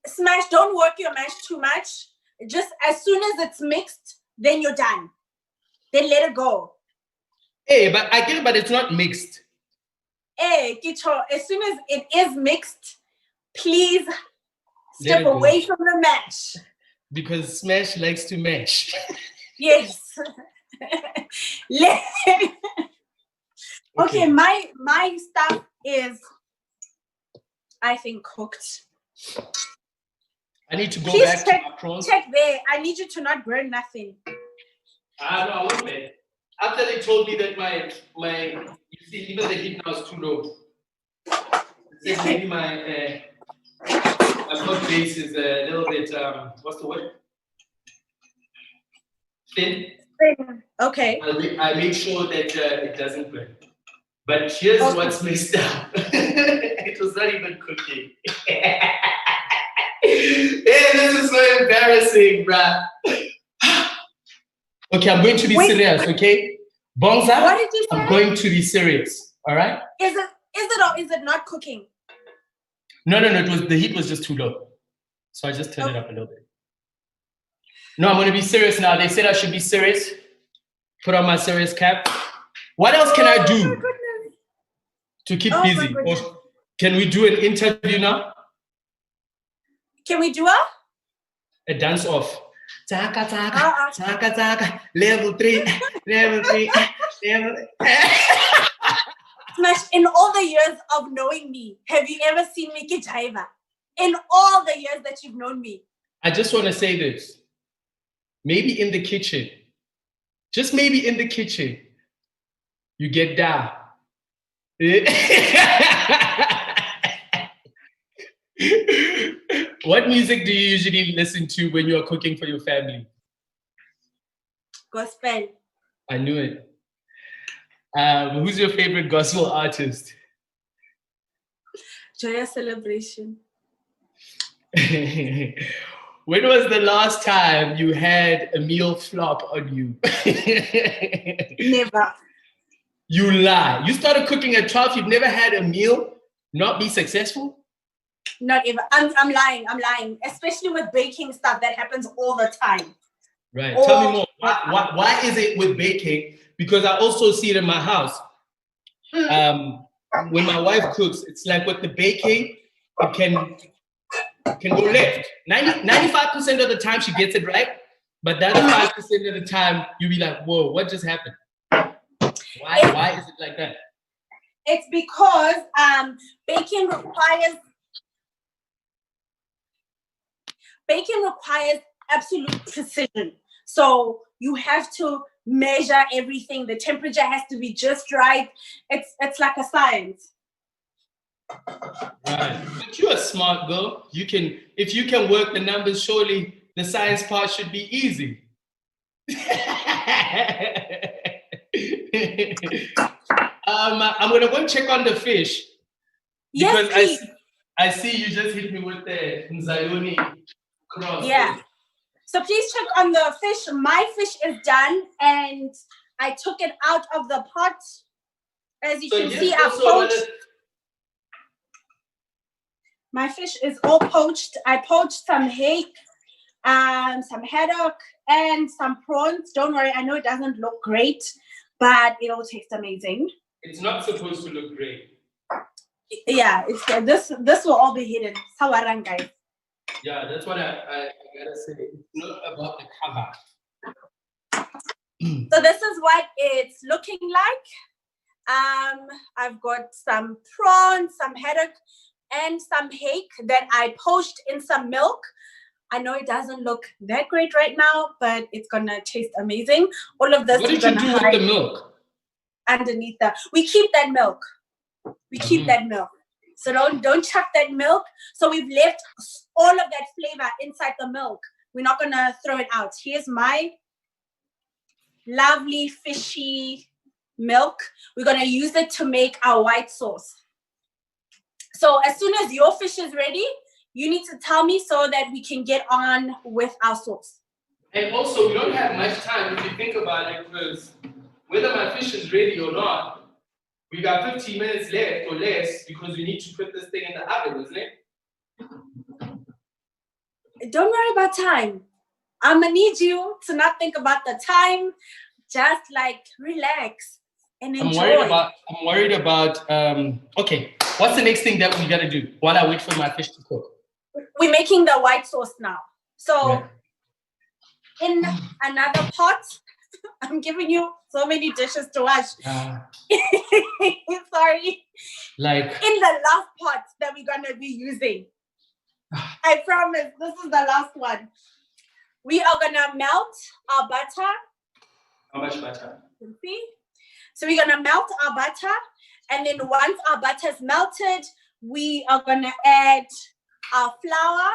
Speaker 1: Smash, don't work your mash too much. Just as soon as it's mixed, then you're done. Then let it go.
Speaker 2: Hey, but I get it, but it's not mixed.
Speaker 1: Hey, Kicho, as soon as it is mixed, please step away from the mash.
Speaker 2: Because Smash likes to mash.
Speaker 1: Yes. Okay, my stuff is, I think, cooked.
Speaker 2: I need to go
Speaker 1: Please
Speaker 2: back to my prawns.
Speaker 1: Check there. I need you to not burn nothing.
Speaker 2: No, I won't, man. After they told me that my you see, even the heat now is too low. Maybe my pot base is a little bit what's the word? Thin.
Speaker 1: Okay.
Speaker 2: I make sure that it doesn't burn. But here's what's messed up. It was not even cooking. Yeah, this is so embarrassing, bruh. Okay, I'm going to be serious, okay? Bonza,
Speaker 1: what did you say?
Speaker 2: I'm going to be serious, all right?
Speaker 1: Is it or is it not cooking?
Speaker 2: No, the heat was just too low. So I just turned it up a little bit. No, I'm going to be serious now. They said I should be serious. Put on my serious cap. What else can I do to keep busy? Or can we do an interview now?
Speaker 1: Can we do
Speaker 2: a dance off? Taka, taka, taka, taka, level 3, level 3, level 3.
Speaker 1: Smash, in all the years of knowing me, have you ever seen me get jaiva? In all the years that you've known me.
Speaker 2: I just want to say this. Maybe in the kitchen, just maybe in the kitchen, you get down. What music do you usually listen to when you're cooking for your family?
Speaker 1: Gospel.
Speaker 2: I knew it. Who's your favorite gospel artist?
Speaker 1: Joya Celebration.
Speaker 2: When was the last time you had a meal flop on you?
Speaker 1: Never.
Speaker 2: You lie. You started cooking at 12. You've never had a meal not be successful?
Speaker 1: Not ever. I'm lying. Especially with baking stuff, that happens all the time.
Speaker 2: Right. Tell me more. Why is it with baking? Because I also see it in my house. When my wife cooks, it's like with the baking, it can go left. 95% of the time she gets it right, but the other 5% of the time you'll be like, whoa, what just happened? Why is it like that?
Speaker 1: It's because baking requires absolute precision. So you have to measure everything. The temperature has to be just right. It's like a science.
Speaker 2: Right. But you're a smart girl. If you can work the numbers, surely the science part should be easy. I'm gonna go check on the fish
Speaker 1: Yes,
Speaker 2: because
Speaker 1: please.
Speaker 2: I see you just hit me with the Nzayoni cross.
Speaker 1: Yeah.
Speaker 2: Thing.
Speaker 1: So please check on the fish. My fish is done, and I took it out of the pot. As you can see, I poached. My fish is all poached. I poached some hake, some haddock, and some prawns. Don't worry, I know it doesn't look great, but it all tastes amazing.
Speaker 2: It's not supposed to look great.
Speaker 1: Yeah, it's this will all be hidden. Sawarang, guys.
Speaker 2: Yeah, that's what I gotta say. It's not about the cover.
Speaker 1: So this is what it's looking like. I've got some prawns, some haddock, and some hake that I poached in some milk. I know it doesn't look that great right now, but it's gonna taste amazing. All of this.
Speaker 2: What did you do with the milk?
Speaker 1: Underneath that, we keep that milk. We keep that milk. So don't chuck that milk. So we've left all of that flavor inside the milk. We're not gonna throw it out. Here's my lovely fishy milk. We're gonna use it to make our white sauce. So as soon as your fish is ready, you need to tell me so that we can get on with our sauce.
Speaker 2: And also, we don't have much time if you think about it, because whether my fish is ready or not, we got 15 minutes left or less because we need to put this thing in the oven, isn't it?
Speaker 1: Don't worry about time. I'm gonna need you to not think about the time. Just like relax and enjoy.
Speaker 2: I'm worried about. Okay, what's the next thing that we gotta do while I wait for my fish to cook?
Speaker 1: We're making the white sauce now. So in another pot, I'm giving you so many dishes to wash. Sorry.
Speaker 2: Like
Speaker 1: in the last pot that we're gonna be using. I promise this is the last one. We are gonna melt our butter.
Speaker 2: How much butter?
Speaker 1: See? So we're gonna melt our butter, and then once our butter is melted, we are gonna add our flour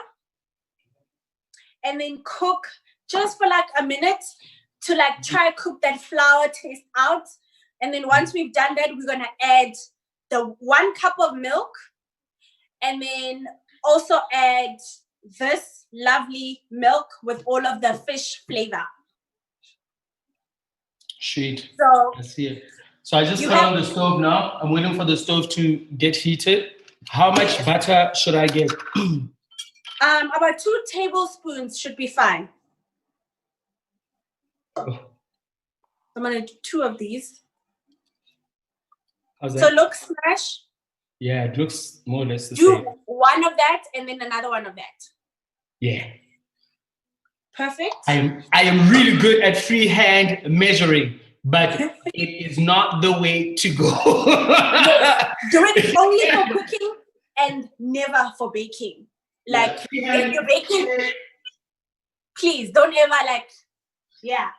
Speaker 1: and then cook just for like a minute to like try to cook that flour taste out. And then once we've done that, we're gonna add the 1 cup of milk, and then also add this lovely milk with all of the fish flavor.
Speaker 2: Sweet.
Speaker 1: So
Speaker 2: I see it. So I just turned on the stove now. I'm waiting for the stove to get heated. How much butter should I get?
Speaker 1: About 2 tablespoons should be fine. I'm gonna do 2 of these.
Speaker 2: How's that?
Speaker 1: So look, Smash.
Speaker 2: Yeah, it looks more or less the
Speaker 1: same.
Speaker 2: Do
Speaker 1: 1 of that and then another 1 of that.
Speaker 2: Yeah.
Speaker 1: Perfect.
Speaker 2: I am really good at freehand measuring, but it is not the way to go.
Speaker 1: Do it only for cooking and never for baking. Like if you're baking, please don't ever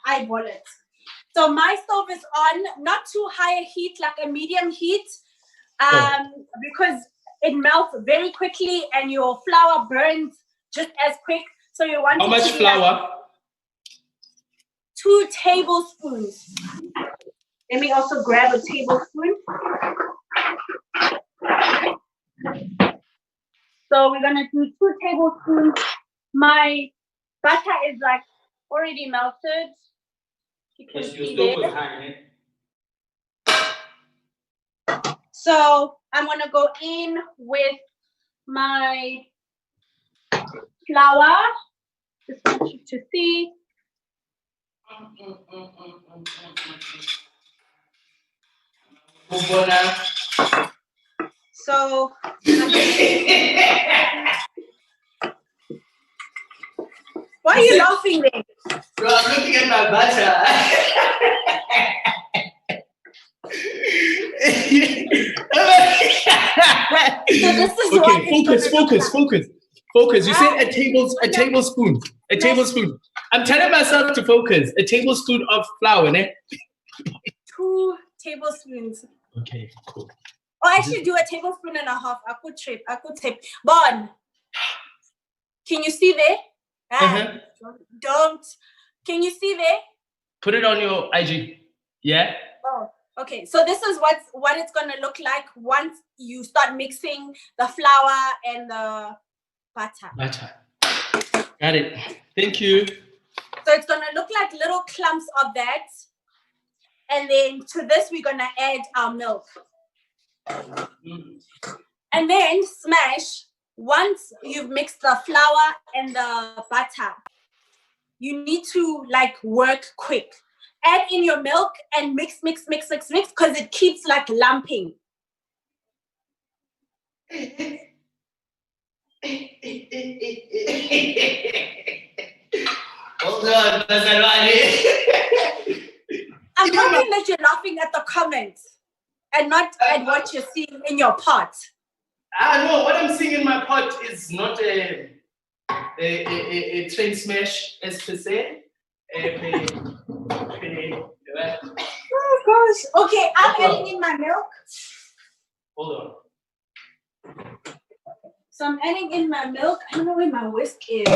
Speaker 1: eyeball it. So my stove is on, not too high a heat, like a medium heat, because it melts very quickly and your flour burns just as quick. So you want
Speaker 2: how much flour?
Speaker 1: 2 tablespoons. Let me also grab a tablespoon. So we're gonna do 2 tablespoons. My butter is like already melted. You can see there. So I'm gonna go in with my flour. Just want you to see. So why are you laughing there?
Speaker 2: Bro, I'm looking at my butter.
Speaker 1: So this is
Speaker 2: okay, focus. You said a tablespoon. A tablespoon. I'm telling myself to focus. A tablespoon of flour, ne?
Speaker 1: 2 tablespoons.
Speaker 2: Okay, cool.
Speaker 1: Or actually do a tablespoon and a half. I could tape. Bon. Can you see there? Don't. Can you see there?
Speaker 2: Put it on your IG. Yeah.
Speaker 1: Oh, okay. So this is what it's gonna look like once you start mixing the flour and the butter.
Speaker 2: Butter. Got it. Thank you.
Speaker 1: So it's gonna look like little clumps of that. And then to this, we're gonna add our milk. And then Smash, once you've mixed the flour and the butter, you need to like work quick. Add in your milk and mix, because it keeps like lumping.
Speaker 2: Hold on,
Speaker 1: I'm hoping that you're laughing at the comments and not at what you're seeing in your pot.
Speaker 2: No, what I'm seeing in my pot is not a train smash as per se.
Speaker 1: Oh gosh. Okay, I'm adding in my milk.
Speaker 2: Hold on.
Speaker 1: So I'm adding in my milk. I don't know where my whisk is.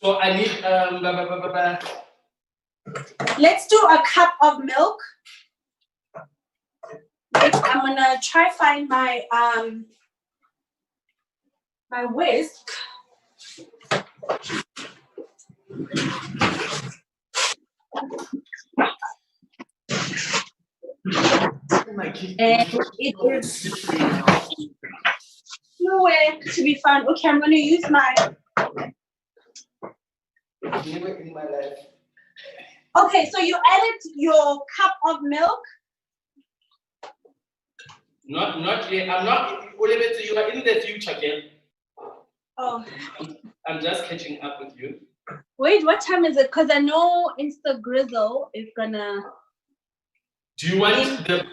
Speaker 2: So I need
Speaker 1: Let's do a cup of milk. Which I'm gonna try find my my whisk. And it is nowhere to be found. Okay, I'm gonna use my.
Speaker 2: Never in my life.
Speaker 1: Okay, so you added your cup of milk.
Speaker 2: Not yet. I'm not. You are in the future, again.
Speaker 1: Oh.
Speaker 2: I'm just catching up with you.
Speaker 1: Wait, what time is it? Because I know Insta Grizzle is gonna.
Speaker 2: Do you want the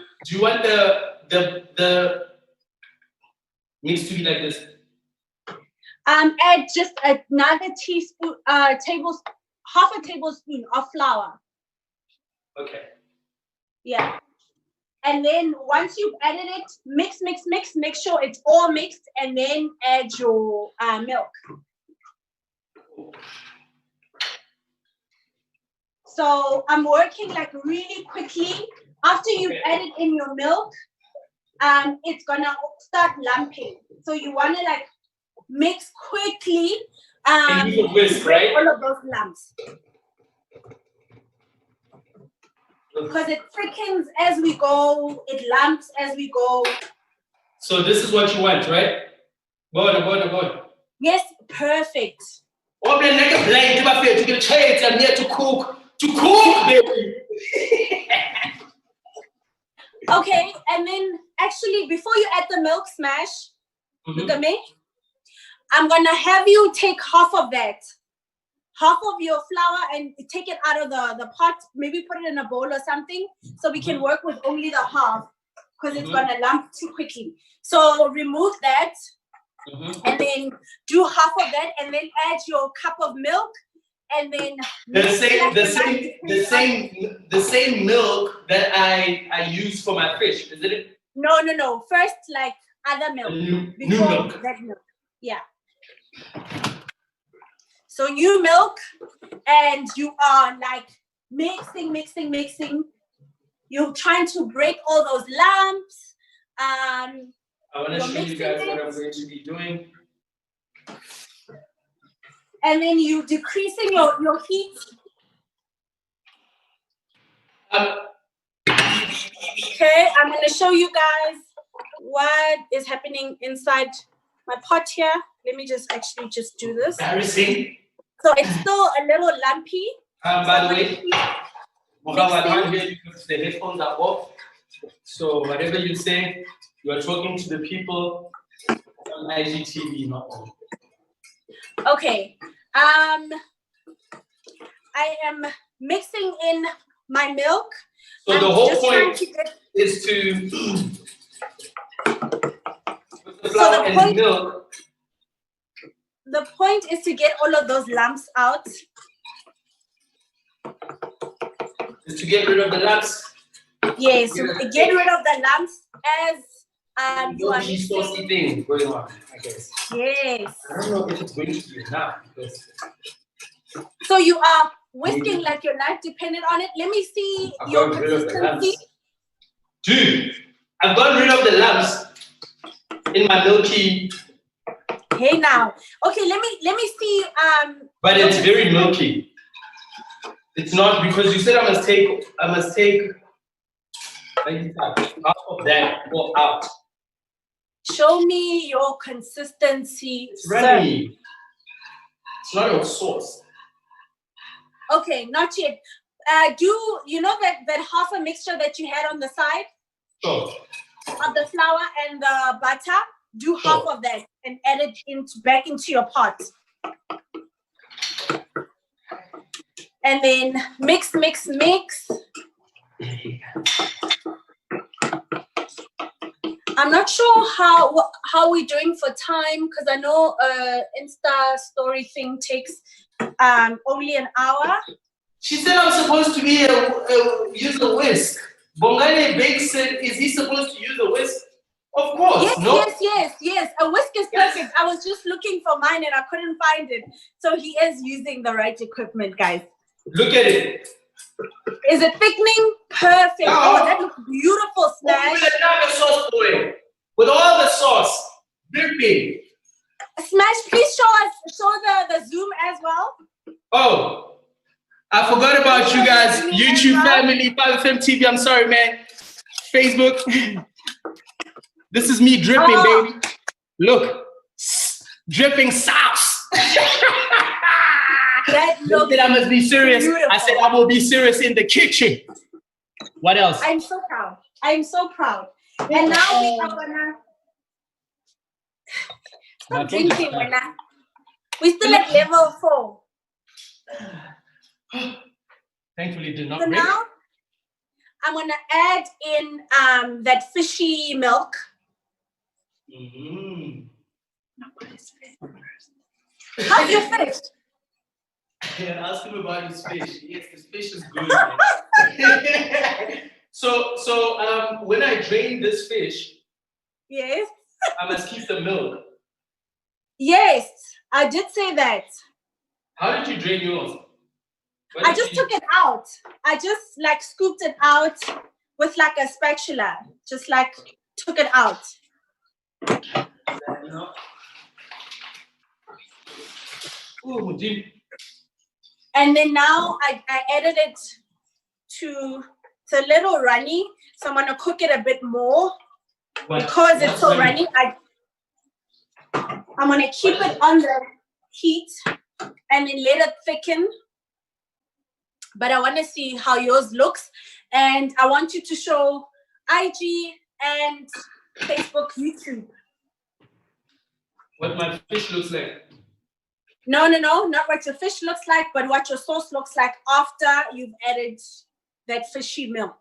Speaker 2: mix to be like this?
Speaker 1: Add just another teaspoon, half a tablespoon of flour.
Speaker 2: Okay.
Speaker 1: Yeah. And then once you've added it, mix, make sure it's all mixed, and then add your milk. So I'm working like really quickly. After you've added in your milk, it's gonna start lumping. So you wanna like mix quickly.
Speaker 2: And use a whisk, right?
Speaker 1: All of those lumps. Because it thickens as we go, it lumps as we go.
Speaker 2: So this is what you want, right? Go.
Speaker 1: Yes, perfect.
Speaker 2: Oh, man, like a blind, to get a chance, I'm here to cook, baby.
Speaker 1: Okay, and then actually, before you add the milk, Smash, look at me. I'm gonna have you take half of your flour, and take it out of the pot. Maybe put it in a bowl or something, so we can work with only the half, because it's gonna lump too quickly. So remove that, and then do half of that, and then add your cup of milk, and then
Speaker 2: the same milk that I use for my fish, isn't it?
Speaker 1: No. First, like other milk.
Speaker 2: New milk.
Speaker 1: That milk. Yeah. So new milk, and you are like mixing. You're trying to break all those lumps.
Speaker 2: I want to show you guys what I'm going to be doing.
Speaker 1: And then you decreasing your heat. Okay, I'm going to show you guys what is happening inside my pot here. Let me just do this.
Speaker 2: Embarrassing.
Speaker 1: So it's still a little lumpy.
Speaker 2: By the way, I can't hear you because the headphones are off. So whatever you say, you are talking to the people on IGTV, not on.
Speaker 1: Okay. I am mixing in my milk.
Speaker 2: So the whole point is to put the flour and the milk.
Speaker 1: The point is to get all of those lumps out.
Speaker 2: Is to get rid of the lumps.
Speaker 1: Yes, get rid of the lumps as you are
Speaker 2: mixing. Thing going on, I guess.
Speaker 1: Yes.
Speaker 2: I don't know if it's going to be enough because.
Speaker 1: So you are whisking like your life depended on it. Let me see your consistency.
Speaker 2: Dude, I've gotten rid of the lumps in my milky.
Speaker 1: Hey now. Okay, let me see.
Speaker 2: But it's very milky. It's not because you said I must take half of that or out.
Speaker 1: Show me your consistency.
Speaker 2: It's runny. It's not your sauce.
Speaker 1: Okay, not yet. Do you know that half a mixture that you had on the side?
Speaker 2: Sure.
Speaker 1: Of the flour and the butter? Do half of that and add it back into your pot. And then mix. I'm not sure how we're doing for time because I know Insta story thing takes only an hour.
Speaker 2: She said I'm supposed to be use a whisk. Bongale Bake said, is he supposed to use a whisk? Of course.
Speaker 1: Yes. A whisk is perfect. I was just looking for mine and I couldn't find it. So he is using the right equipment, guys.
Speaker 2: Look at it.
Speaker 1: Is it thickening? Perfect. Oh, that looks beautiful, Smash.
Speaker 2: With another sauce boy. With all the sauce. Dripping.
Speaker 1: Smash, please show the zoom as well.
Speaker 2: Oh, I forgot about you guys. YouTube family, 5FM TV. I'm sorry, man. Facebook. This is me dripping, baby. Look. Dripping sauce. Look that I must be serious. Beautiful. I said I will be serious in the kitchen. What else?
Speaker 1: I'm so proud. And now we are gonna stop drinking, Wena. We're still at level 4.
Speaker 2: Thankfully, did not
Speaker 1: so
Speaker 2: break.
Speaker 1: Now I'm gonna add in that fishy milk. How's your fish?
Speaker 2: Yeah, ask him about his fish. Yes, his fish is good. So when I drain this fish,
Speaker 1: yes,
Speaker 2: I must keep the milk.
Speaker 1: Yes, I did say that.
Speaker 2: How did you drain yours?
Speaker 1: I just took it out. I just like scooped it out with like a spatula. Just like took it out.
Speaker 2: Ooh, deep.
Speaker 1: And then now I added it to, it's a little runny. So I'm gonna cook it a bit more because it's so runny. I'm gonna keep it on the heat and then let it thicken. But I want to see how yours looks. And I want you to show IG and Facebook, YouTube.
Speaker 2: What my fish looks like.
Speaker 1: No, not what your fish looks like, but what your sauce looks like after you've added that fishy milk.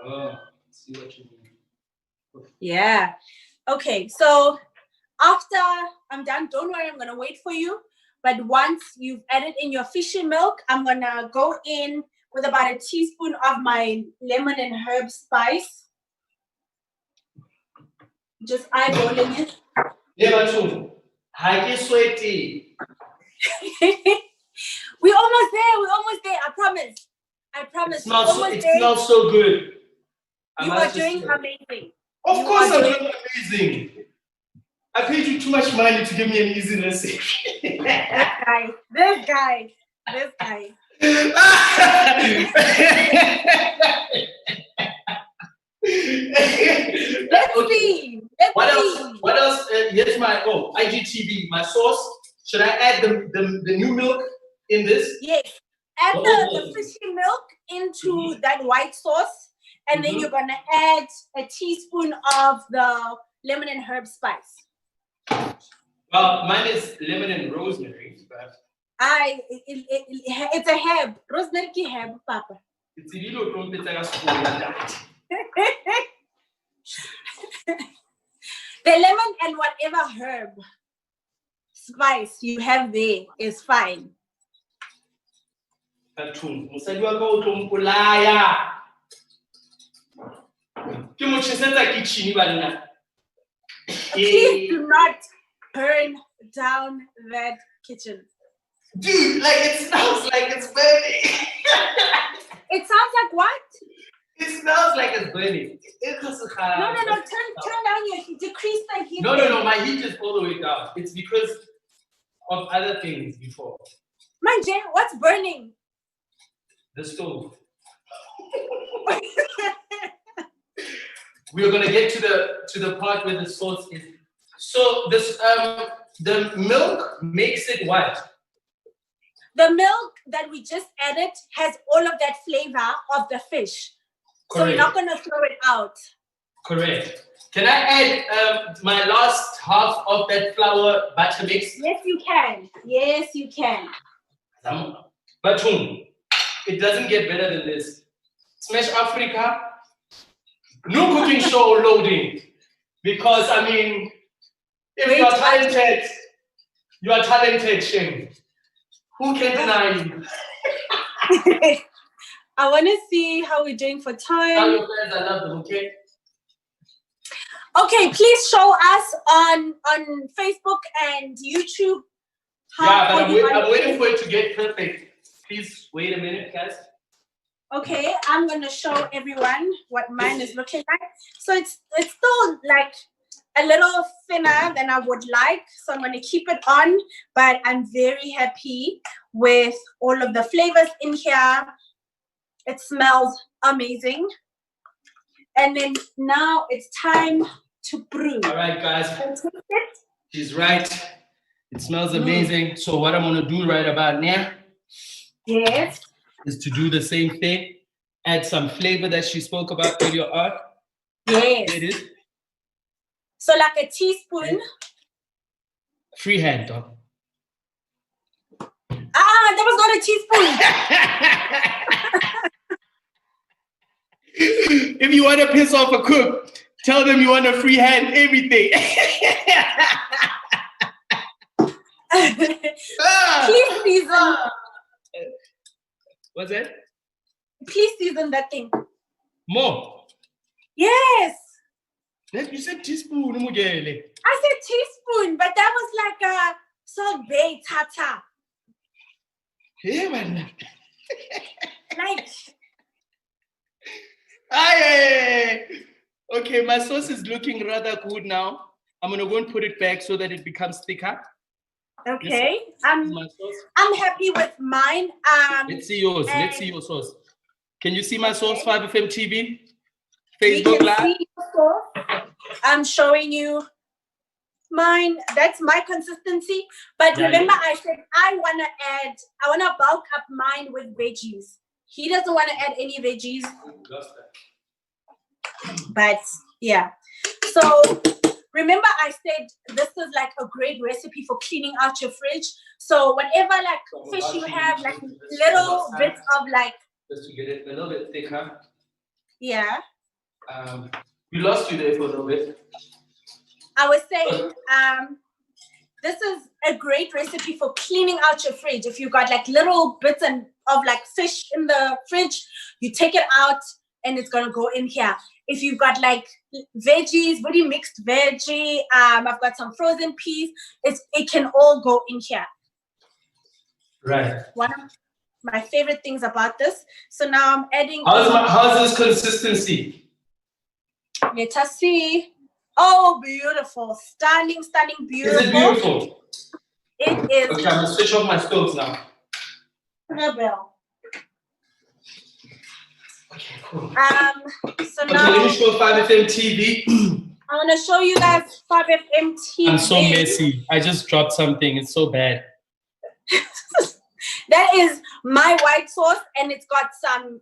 Speaker 2: Oh, see what you mean.
Speaker 1: Yeah. Okay, so after I'm done, don't worry, I'm gonna wait for you. But once you've added in your fishy milk, I'm gonna go in with about a teaspoon of my lemon and herb spice. Just eyeballing it. We're almost there. I promise.
Speaker 2: It smells so good.
Speaker 1: You are doing amazing.
Speaker 2: Of course I'm doing amazing. I paid you too much money to give me an easy recipe.
Speaker 1: This guy. Let's see.
Speaker 2: What else? Here's my IGTV. My sauce. Should I add the new milk in this?
Speaker 1: Yes. Add the fishy milk into that white sauce, and then you're gonna add a teaspoon of the lemon and herb spice.
Speaker 2: Well, mine is lemon and rosemary, but
Speaker 1: it's a herb. Rosemary ki herb, Papa.
Speaker 2: It's a little
Speaker 1: The lemon and whatever herb spice you have there is fine. Please do not burn down that kitchen.
Speaker 2: Dude, like it smells like it's burning.
Speaker 1: It sounds like what?
Speaker 2: It smells like it's burning.
Speaker 1: No. Turn down your heat. Decrease the heat.
Speaker 2: No. My heat is all the way down. It's because of other things before.
Speaker 1: Man, Jay, what's burning?
Speaker 2: The stove. We're gonna get to the part where the sauce is. So this the milk makes it what?
Speaker 1: The milk that we just added has all of that flavor of the fish. Correct. So you're not gonna throw it out.
Speaker 2: Correct. Can I add my last half of that flour butter mix?
Speaker 1: Yes, you can. Yes, you can.
Speaker 2: But it doesn't get better than this. Smash Afrika, no cooking show loading. Because I mean, if you are talented, Shane. Who can deny you?
Speaker 1: I want to see how we're doing for time.
Speaker 2: Tell your friends I love them, okay?
Speaker 1: Okay, please show us on Facebook and YouTube.
Speaker 2: But I'm waiting for it to get perfect. Please wait a minute, guys.
Speaker 1: Okay, I'm gonna show everyone what mine is looking like. So it's still like a little thinner than I would like. So I'm gonna keep it on, but I'm very happy with all of the flavors in here. It smells amazing. And then now it's time to brew.
Speaker 2: All right, guys. She's right. It smells amazing. So what I'm gonna do right about now,
Speaker 1: yes,
Speaker 2: is to do the same thing. Add some flavor that she spoke about earlier on.
Speaker 1: Yes.
Speaker 2: It is.
Speaker 1: So like a teaspoon.
Speaker 2: Freehand, dog.
Speaker 1: That was not a teaspoon.
Speaker 2: If you want to piss off a cook, tell them you want to freehand everything.
Speaker 1: Please season.
Speaker 2: What's that?
Speaker 1: Please season that thing.
Speaker 2: More.
Speaker 1: Yes.
Speaker 2: You said teaspoon.
Speaker 1: I said teaspoon, but that was like a Salt Bay Tata.
Speaker 2: Yeah, man.
Speaker 1: Like.
Speaker 2: Okay, my sauce is looking rather good now. I'm gonna go and put it back so that it becomes thicker.
Speaker 1: Okay. I'm happy with mine.
Speaker 2: Let's see yours. Let's see your sauce. Can you see my sauce, 5FM TV? Facebook Live? See your sauce.
Speaker 1: I'm showing you mine. That's my consistency. But remember, I said I wanna bulk up mine with veggies. He doesn't want to add any veggies. But yeah. So remember I said this is like a great recipe for cleaning out your fridge. So whatever like fish you have, like little bits of like.
Speaker 2: Just to get it a little bit thicker.
Speaker 1: Yeah.
Speaker 2: We lost you there for a little bit.
Speaker 1: I was saying, this is a great recipe for cleaning out your fridge. If you got like little bits of like fish in the fridge, you take it out and it's gonna go in here. If you've got like veggies, very mixed veggie, I've got some frozen peas, it can all go in here.
Speaker 2: Right.
Speaker 1: One of my favorite things about this. So now I'm adding.
Speaker 2: How's this consistency?
Speaker 1: Let us see. Oh, beautiful. Stunning, beautiful.
Speaker 2: Is it beautiful?
Speaker 1: It is.
Speaker 2: Okay, I'm gonna switch off my stoves now.
Speaker 1: Rebel.
Speaker 2: Okay, cool.
Speaker 1: So
Speaker 2: okay,
Speaker 1: now
Speaker 2: let me show 5FM TV.
Speaker 1: I'm gonna show you guys 5FM TV.
Speaker 2: I'm so messy. I just dropped something. It's so bad.
Speaker 1: That is my white sauce, and it's got some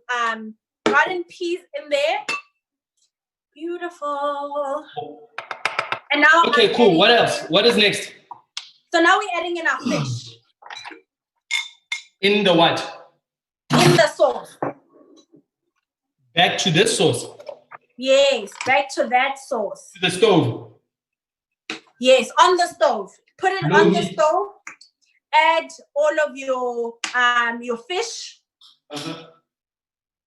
Speaker 1: garden peas in there. Beautiful. And now
Speaker 2: okay, cool. What else? What is next?
Speaker 1: So now we're adding in our fish.
Speaker 2: In the what?
Speaker 1: In the sauce.
Speaker 2: Back to this sauce?
Speaker 1: Yes, back to that sauce.
Speaker 2: To the stove?
Speaker 1: Yes, on the stove. Put it on the stove. Add all of your fish.
Speaker 2: Uh-huh.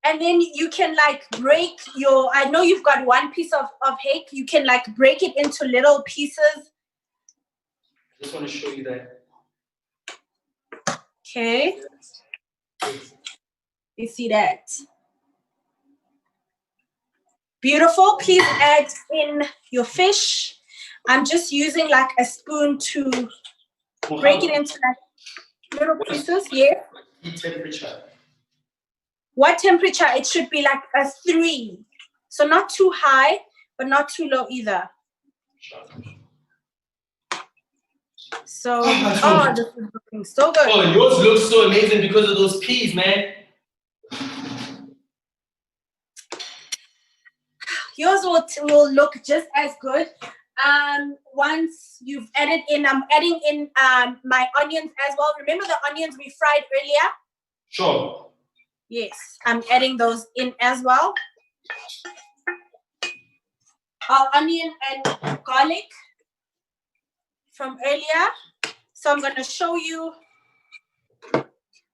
Speaker 1: And then you can like break I know you've got one piece of hake. You can like break it into little pieces.
Speaker 2: I just want to show you that.
Speaker 1: Okay. You see that? Beautiful. Please add in your fish. I'm just using like a spoon to break it into like little pieces. Yeah.
Speaker 2: Temperature.
Speaker 1: What temperature? It should be like a 3. So not too high, but not too low either. So, oh, this is looking so good.
Speaker 2: Oh, yours looks so amazing because of those peas, man.
Speaker 1: Yours will look just as good. Once you've added in, I'm adding in my onions as well. Remember the onions we fried earlier?
Speaker 2: Sure.
Speaker 1: Yes, I'm adding those in as well. Our onion and garlic from earlier. So I'm going to show you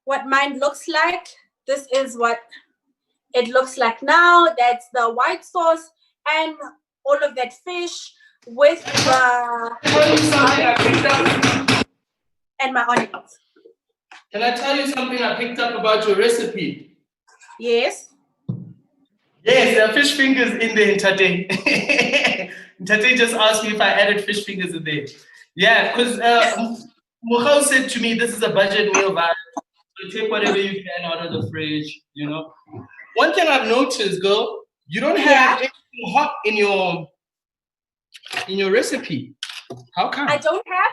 Speaker 1: what mine looks like. This is what it looks like now. That's the white sauce and all of that fish with the and my onions.
Speaker 2: Can I tell you something I picked up about your recipe?
Speaker 1: Yes.
Speaker 2: Yes, there are fish fingers in there, Ntate. Ntate just asked me if I added fish fingers in there. Yeah, because Mukhao said to me, this is a budget meal vibe. So take whatever you can out of the fridge, you know. One thing I've noticed, girl, you don't have anything hot in your recipe. How come?
Speaker 1: I don't have?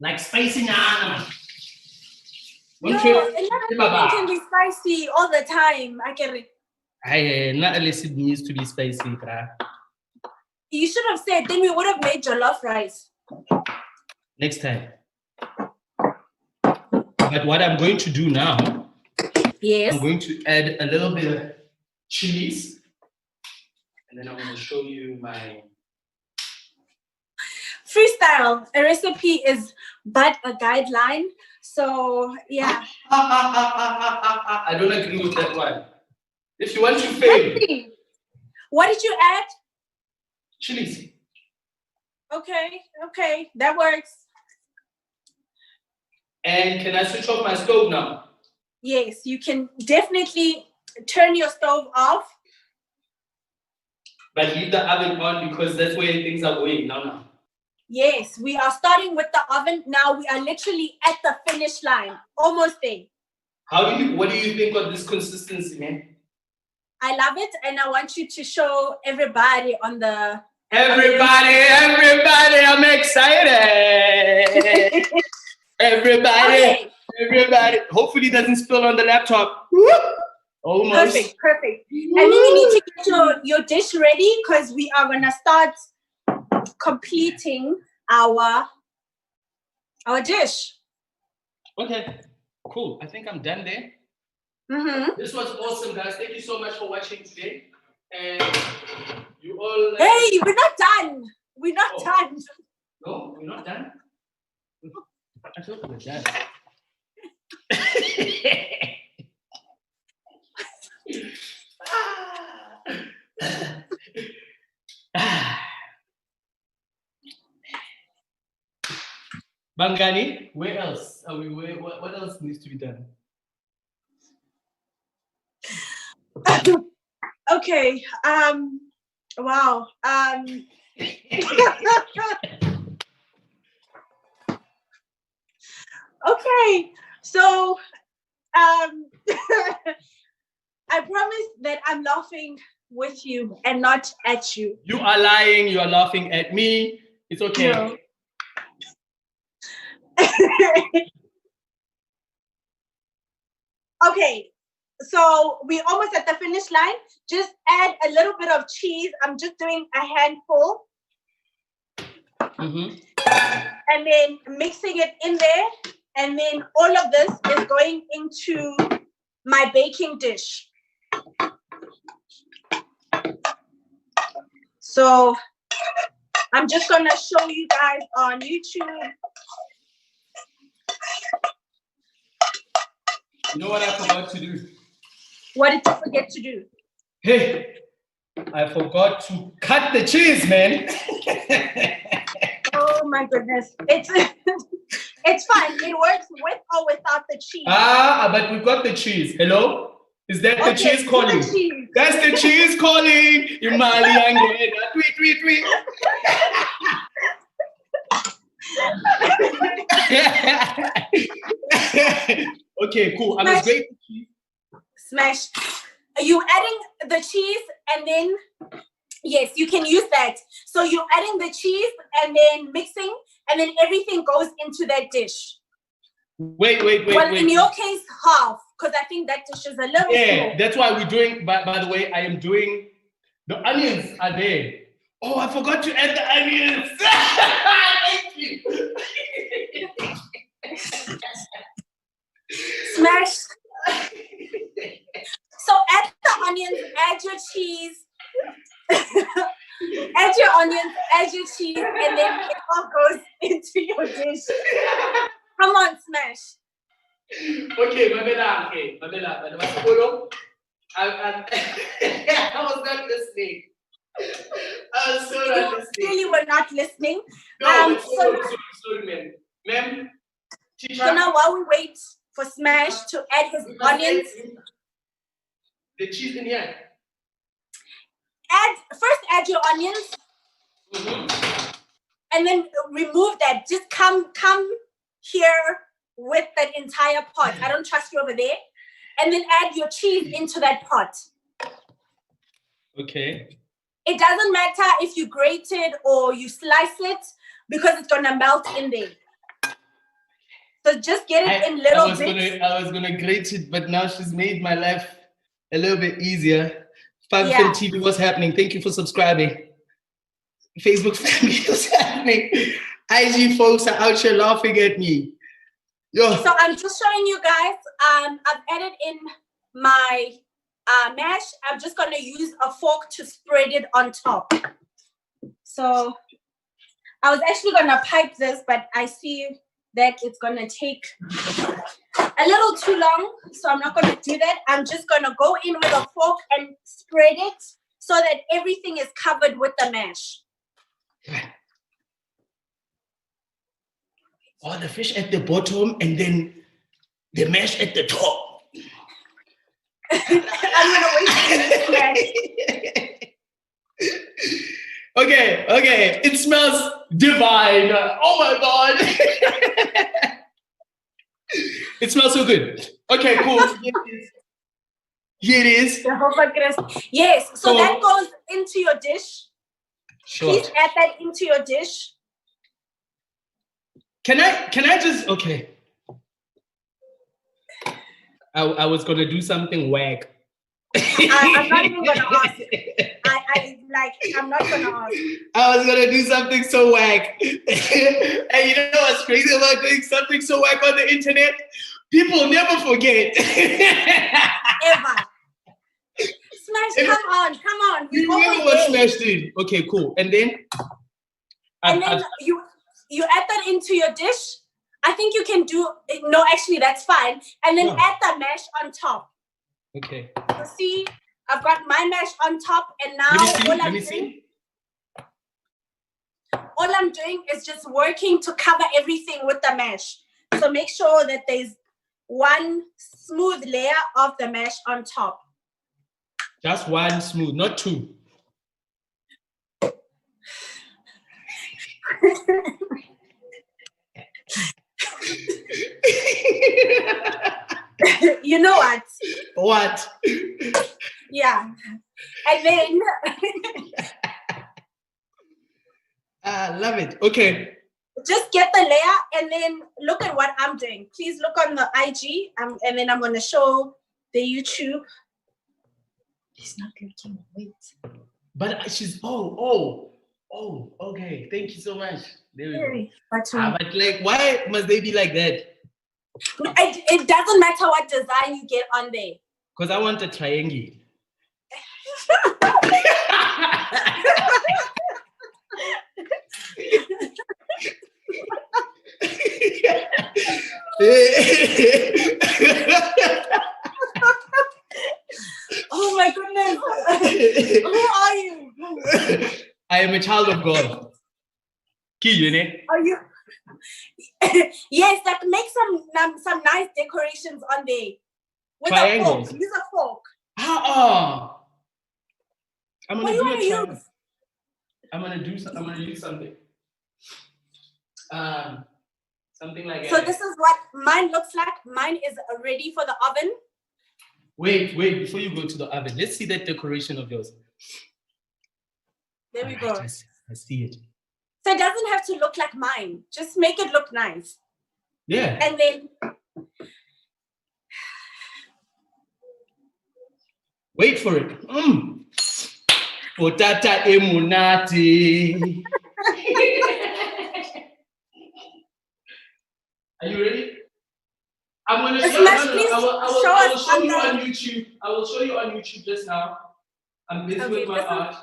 Speaker 2: Like spicy naan.
Speaker 1: No, everything can be spicy all the time. I can.
Speaker 2: Not unless it needs to be spicy, bruh.
Speaker 1: You should have said, then we would have made jollof rice.
Speaker 2: Next time. But what I'm going to do now,
Speaker 1: yes,
Speaker 2: I'm going to add a little bit of chilies. And then I'm going to show you my...
Speaker 1: Freestyle. A recipe is but a guideline. So, yeah.
Speaker 2: I don't agree with that one. If you want to fail.
Speaker 1: What did you add?
Speaker 2: Chilies.
Speaker 1: Okay. That works.
Speaker 2: And can I switch off my stove now?
Speaker 1: Yes, you can definitely turn your stove off.
Speaker 2: But leave the oven on because that's where things are going now.
Speaker 1: Yes, we are starting with the oven. Now we are literally at the finish line. Almost there.
Speaker 2: What do you think of this consistency, man?
Speaker 1: I love it, and I want you to show everybody on the...
Speaker 2: Everybody, I'm excited. Everybody. Hopefully it doesn't spill on the laptop. Almost.
Speaker 1: Perfect. And then you need to get your dish ready because we are going to start completing our dish.
Speaker 2: Okay, cool. I think I'm done there. This was awesome, guys. Thank you so much for watching today. And you all...
Speaker 1: Hey, we're not done. We're not done.
Speaker 2: No, we're not done? I thought we were done. Bangani, where else are we? What else needs to be done?
Speaker 1: Okay. Wow. Okay. So, I promise that I'm laughing with you and not at you.
Speaker 2: You are lying. You are laughing at me. It's okay.
Speaker 1: No. Okay. So we're almost at the finish line. Just add a little bit of cheese. I'm just doing a handful. And then mixing it in there. And then all of this is going into my baking dish. So I'm just going to show you guys on YouTube.
Speaker 2: You know what I forgot to do?
Speaker 1: What did you forget to do?
Speaker 2: Hey, I forgot to cut the cheese, man.
Speaker 1: Oh my goodness. It's It's fine. It works with or without the cheese.
Speaker 2: But we've got the cheese. Hello? Is that the cheese calling?
Speaker 1: The cheese.
Speaker 2: That's the cheese calling. Imali Angela. Tweet. Okay, cool. I'm just great.
Speaker 1: Smash. Are you adding the cheese and then yes, you can use that. So you're adding the cheese and then mixing and then everything goes into that dish.
Speaker 2: Wait.
Speaker 1: Well, in your case, half, because I think that dish is a little small.
Speaker 2: That's why we're doing, by the way, I am doing, the onions are there. Oh, I forgot to add the onions. Thank you.
Speaker 1: Smash. So add the onions, add your cheese. Add your onions, add your cheese, and then it all goes into your dish. Come on, Smash.
Speaker 2: Okay, Mabela. I was not listening. I was so not listening.
Speaker 1: Clearly, we're not listening.
Speaker 2: No, sorry, ma'am. Teacher.
Speaker 1: So now while we wait for Smash to add his onions.
Speaker 2: The cheese in here.
Speaker 1: First add your onions. Mm-hmm. And then remove that. Just come here with that entire pot. I don't trust you over there. And then add your cheese into that pot.
Speaker 2: Okay.
Speaker 1: It doesn't matter if you grate it or you slice it because it's gonna melt in there. So just get it in little bits.
Speaker 2: I was gonna grate it, but now she's made my life a little bit easier. Fan TV, what's happening? Thank you for subscribing. Facebook family, what's happening? IG folks are out here laughing at me. Yo.
Speaker 1: So I'm just showing you guys. I've added in my mash. I'm just gonna use a fork to spread it on top. So I was actually gonna pipe this, but I see that it's gonna take a little too long, so I'm not gonna do that. I'm just gonna go in with a fork and spread it so that everything is covered with the mash.
Speaker 2: Oh, the fish at the bottom and then the mash at the top.
Speaker 1: I'm gonna wait for this mash.
Speaker 2: Okay. It smells divine. Oh my God. It smells so good. Okay, cool. Here it is.
Speaker 1: Yes, so that goes into your dish.
Speaker 2: Sure.
Speaker 1: Please add that into your dish.
Speaker 2: Can I just, okay. I was gonna do something whack.
Speaker 1: I'm not even gonna ask. I'm not gonna ask.
Speaker 2: I was gonna do something so whack. And you know what's crazy about doing something so whack on the internet? People never forget.
Speaker 1: Ever. Smash, come on.
Speaker 2: You remember what Smash did? Okay, cool. And then?
Speaker 1: You add that into your dish. I think you can do, no, actually that's fine. And then add the mash on top.
Speaker 2: Okay.
Speaker 1: So see, I've got my mash on top and now all I'm doing is just working to cover everything with the mash. So make sure that there's one smooth layer of the mash on top.
Speaker 2: Just one smooth, not two.
Speaker 1: You know what?
Speaker 2: What?
Speaker 1: Yeah. And then
Speaker 2: I love it. Okay.
Speaker 1: Just get the layer and then look at what I'm doing. Please look on the IG and then I'm going to show the YouTube. It's not looking. Wait.
Speaker 2: But she's okay. Thank you so much. There we go. But like, why must they be like that?
Speaker 1: It doesn't matter what design you get on there.
Speaker 2: Because I want a triangle.
Speaker 1: Oh my goodness. Who are you?
Speaker 2: I am a child of God.
Speaker 1: Are you? Yes, like make some nice decorations on there. With
Speaker 2: Triangles.
Speaker 1: a fork. Use a fork.
Speaker 2: I'm
Speaker 1: What
Speaker 2: gonna
Speaker 1: do you
Speaker 2: do
Speaker 1: want
Speaker 2: a
Speaker 1: to
Speaker 2: triangle.
Speaker 1: use?
Speaker 2: I'm gonna use something. Something like
Speaker 1: So this is what mine looks like. Mine is ready for the oven.
Speaker 2: Wait, before you go to the oven, let's see that decoration of yours.
Speaker 1: There we go.
Speaker 2: I see it.
Speaker 1: So it doesn't have to look like mine. Just make it look nice.
Speaker 2: Yeah.
Speaker 1: And then
Speaker 2: wait for it. Potata emunati. Are you ready? I'm gonna I will show you on YouTube. I will show you on YouTube just now. I'm busy with my art.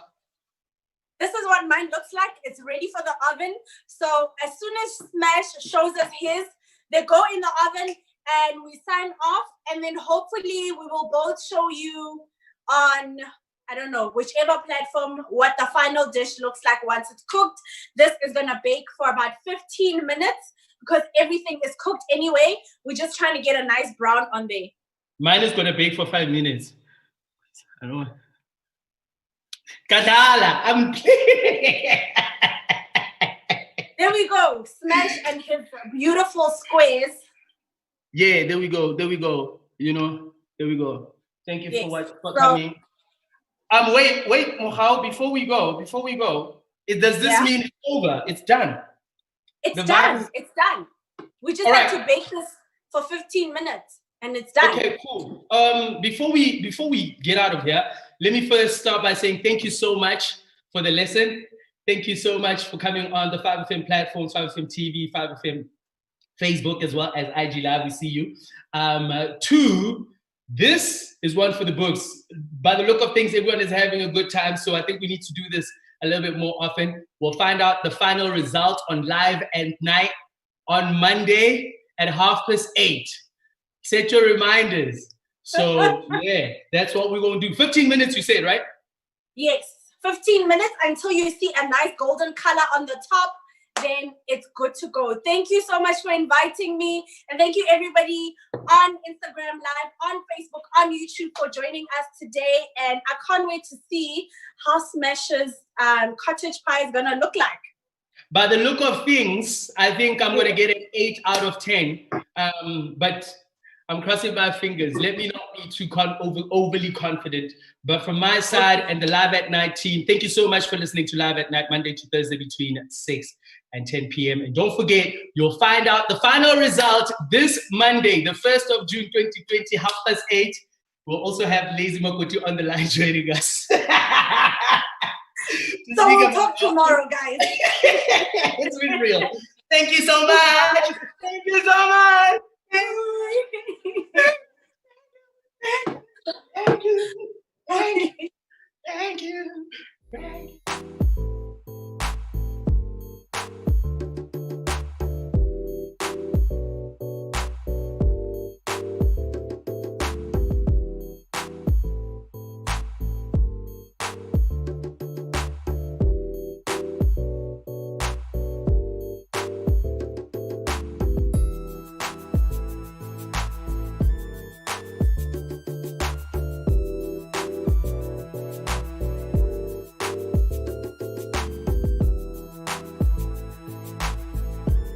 Speaker 1: This is what mine looks like. It's ready for the oven. So as soon as Smash shows us his, they go in the oven and we sign off. And then hopefully we will both show you on, I don't know, whichever platform, what the final dish looks like once it's cooked. This is gonna bake for about 15 minutes because everything is cooked anyway. We're just trying to get a nice brown on there.
Speaker 2: Mine is gonna bake for 5 minutes. I don't know. Kadala, I'm
Speaker 1: There we go. Smash and his beautiful squares.
Speaker 2: Yeah, there we go. You know, there we go. Thank you for coming. Wait, Mohau, before we go, does this mean it's over? It's done.
Speaker 1: It's done. We just have to bake this for 15 minutes and it's done.
Speaker 2: Okay, cool. Before we get out of here, let me first start by saying thank you so much for the lesson. Thank you so much for coming on the 5FM platforms, 5FM TV, 5FM Facebook, as well as IG Live. We see you. Two, this is one for the books. By the look of things, everyone is having a good time. So I think we need to do this a little bit more often. We'll find out the final result on Live at Night on Monday at 8:30. Set your reminders. So yeah, that's what we're going to do. 15 minutes, you said, right?
Speaker 1: Yes, 15 minutes until you see a nice golden color on the top. Then it's good to go. Thank you so much for inviting me. And thank you everybody on Instagram Live, on Facebook, on YouTube for joining us today. And I can't wait to see how Smash's cottage pie is gonna look like.
Speaker 2: By the look of things, I think I'm gonna get an 8 out of 10. But I'm crossing my fingers. Let me not be too overly confident. But from my side and the Live at Night team, thank you so much for listening to Live at Night, Monday to Thursday between 6 and 10 p.m. And don't forget, you'll find out the final result this Monday, the 1st of June, 2020, 8:30. We'll also have Lazy Makoti on the line joining us.
Speaker 1: So we'll talk tomorrow, guys.
Speaker 2: It's been real. Thank you so much. Thank you so much. Thank you. Thank you.